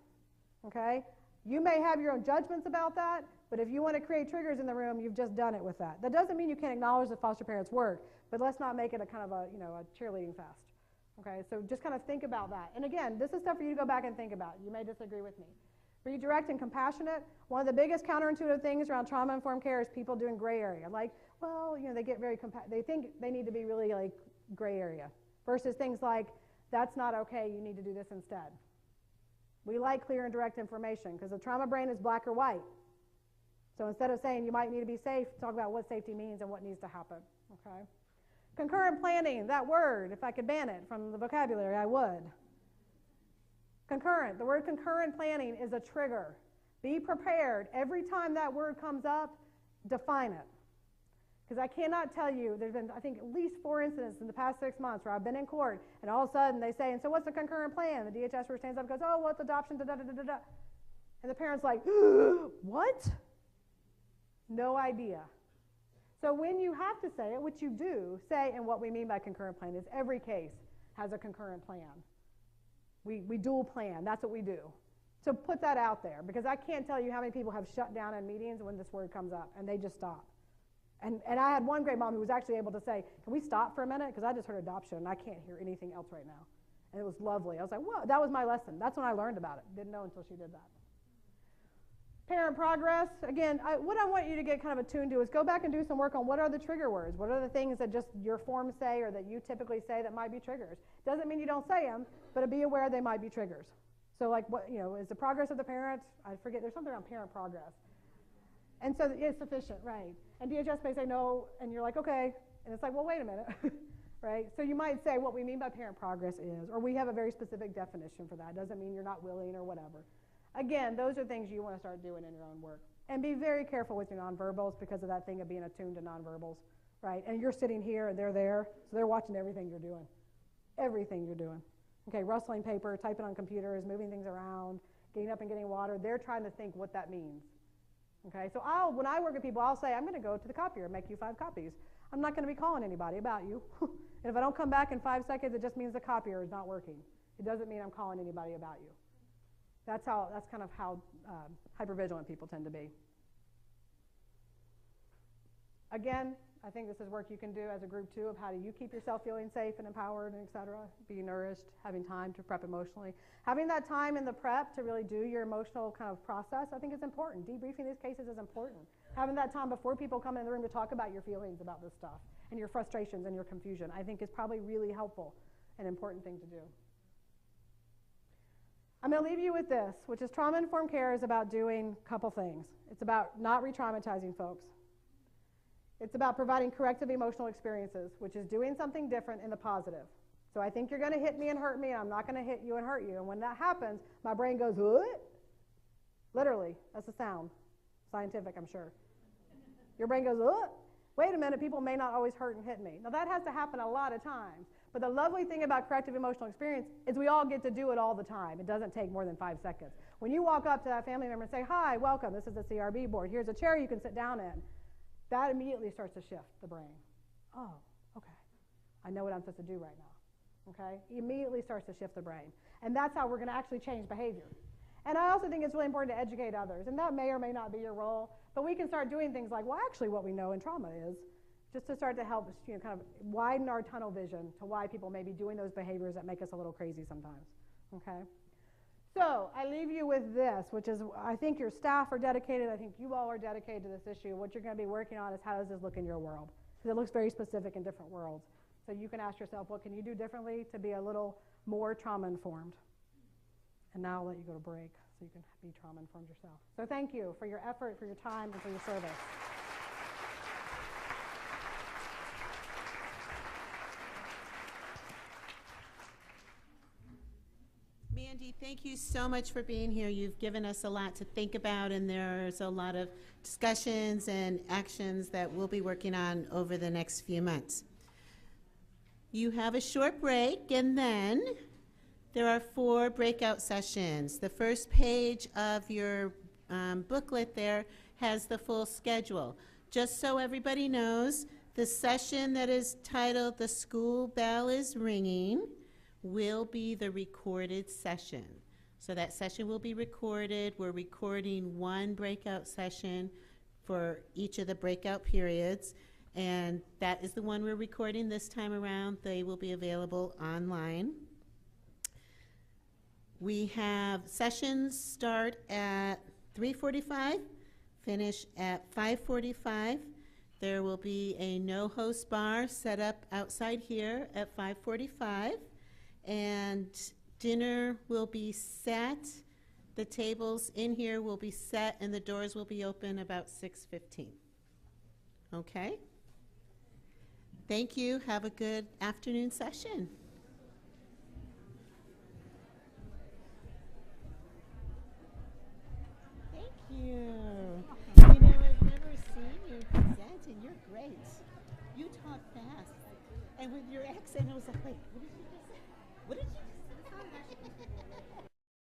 Okay? You may have your own judgments about that, but if you want to create triggers in the room, you've just done it with that. That doesn't mean you can't acknowledge the foster parent's work, but let's not make it a kind of a cheerleading fest. Okay, so just kind of think about that. And again, this is stuff for you to go back and think about. You may disagree with me. Be direct and compassionate. One of the biggest counterintuitive things around trauma-informed care is people doing gray area. Like, well, they get very they think they need to be really like gray area, versus things like, that's not okay, you need to do this instead. We like clear and direct information, because the trauma brain is black or white. So instead of saying you might need to be safe, talk about what safety means and what needs to happen. Okay? Concurrent planning, that word, if I could ban it from the vocabulary, I would. Concurrent, the word concurrent planning is a trigger. Be prepared. Every time that word comes up, define it. Because I cannot tell you, there's been, I think, at least 4 incidents in the past 6 months where I've been in court, and all of a sudden they say, and so what's the concurrent plan? The DHS stands up and goes, oh, what's adoption, da-da-da-da-da. And the parent's like, what? No idea. So when you have to say it, which you do, say, and what we mean by concurrent plan is every case has a concurrent plan. We dual plan. That's what we do. So put that out there, because I can't tell you how many people have shut down in meetings when this word comes up, and they just stop. And I had one great mom who was actually able to say, can we stop for a minute? Because I just heard adoption, and I can't hear anything else right now. And it was lovely. I was like, whoa, that was my lesson. That's when I learned about it. Didn't know until she did that. Parent progress, again, what I want you to get kind of attuned to is go back and do some work on what are the trigger words. What are the things that just your forms say or that you typically say that might be triggers? Doesn't mean you don't say them, but be aware they might be triggers. So like, what is the progress of the parent? I forget, there's something around parent progress. And so it's sufficient, right? And DHS may say no, and you're like, okay. And it's like, well, wait a minute, right? So you might say what we mean by parent progress is, or we have a very specific definition for that. It doesn't mean you're not willing or whatever. Again, those are things you want to start doing in your own work. And be very careful with your nonverbals, because of that thing of being attuned to nonverbals, right? And you're sitting here and they're there, so they're watching everything you're doing. Everything you're doing. Okay, rustling paper, typing on computers, moving things around, getting up and getting water. They're trying to think what that means. Okay, so when I work with people, I'll say, I'm going to go to the copier and make you 5 copies. I'm not going to be calling anybody about you. And if I don't come back in 5 seconds, it just means the copier is not working. It doesn't mean I'm calling anybody about you. That's kind of how hypervigilant people tend to be. Again, I think this is work you can do as a group too, of how do you keep yourself feeling safe and empowered and et cetera, be nourished, having time to prep emotionally. Having that time in the prep to really do your emotional kind of process, I think is important. Debriefing these cases is important. Having that time before people come in the room to talk about your feelings about this stuff and your frustrations and your confusion, I think is probably really helpful and important thing to do. I'm going to leave you with this, which is trauma-informed care is about doing a couple things. It's about not re-traumatizing folks. It's about providing corrective emotional experiences, which is doing something different in the positive. So I think you're going to hit me and hurt me, and I'm not going to hit you and hurt you. And when that happens, my brain goes, what? Literally, that's a sound. Scientific, I'm sure. Your brain goes, what? Wait a minute, people may not always hurt and hit me. Now that has to happen a lot of times. But the lovely thing about corrective emotional experience is we all get to do it all the time. It doesn't take more than 5 seconds. When you walk up to that family member and say, hi, welcome, this is the CRB board. Here's a chair you can sit down in. That immediately starts to shift the brain. Oh, okay. I know what I'm supposed to do right now. Okay? It immediately starts to shift the brain. And that's how we're going to actually change behavior. And I also think it's really important to educate others. And that may or may not be your role. But we can start doing things like, well, actually what we know in trauma is, just to start to help, kind of widen our tunnel vision to why people may be doing those behaviors that make us a little crazy sometimes, okay? So I leave you with this, which is, I think your staff are dedicated, I think you all are dedicated to this issue. What you're going to be working on is how does this look in your world? Because it looks very specific in different worlds. So you can ask yourself, what can you do differently to be a little more trauma-informed? And now I'll let you go to break so you can be trauma-informed yourself. So thank you for your effort, for your time, and for your service. Mandy, thank you so much for being here. You've given us a lot to think about, and there's a lot of discussions and actions that we'll be working on over the next few months. You have a short break, and then there are 4 breakout sessions. The first page of your booklet there has the full schedule. Just so everybody knows, the session that is titled "The School Bell is Ringing" will be the recorded session. So that session will be recorded. We're recording 1 breakout session for each of the breakout periods, and that is the one we're recording this time around. They will be available online. We have sessions start at 3:45, finish at 5:45. There will be a no-host bar set up outside here at 5:45. And dinner will be set. The tables in here will be set, and the doors will be open about 6:15. Okay? Thank you. Have a good afternoon session. Thank you. You know, I've never seen you present, and you're great. You talk fast. And with your accent, I was like, wait, what did you just say? What did you just say?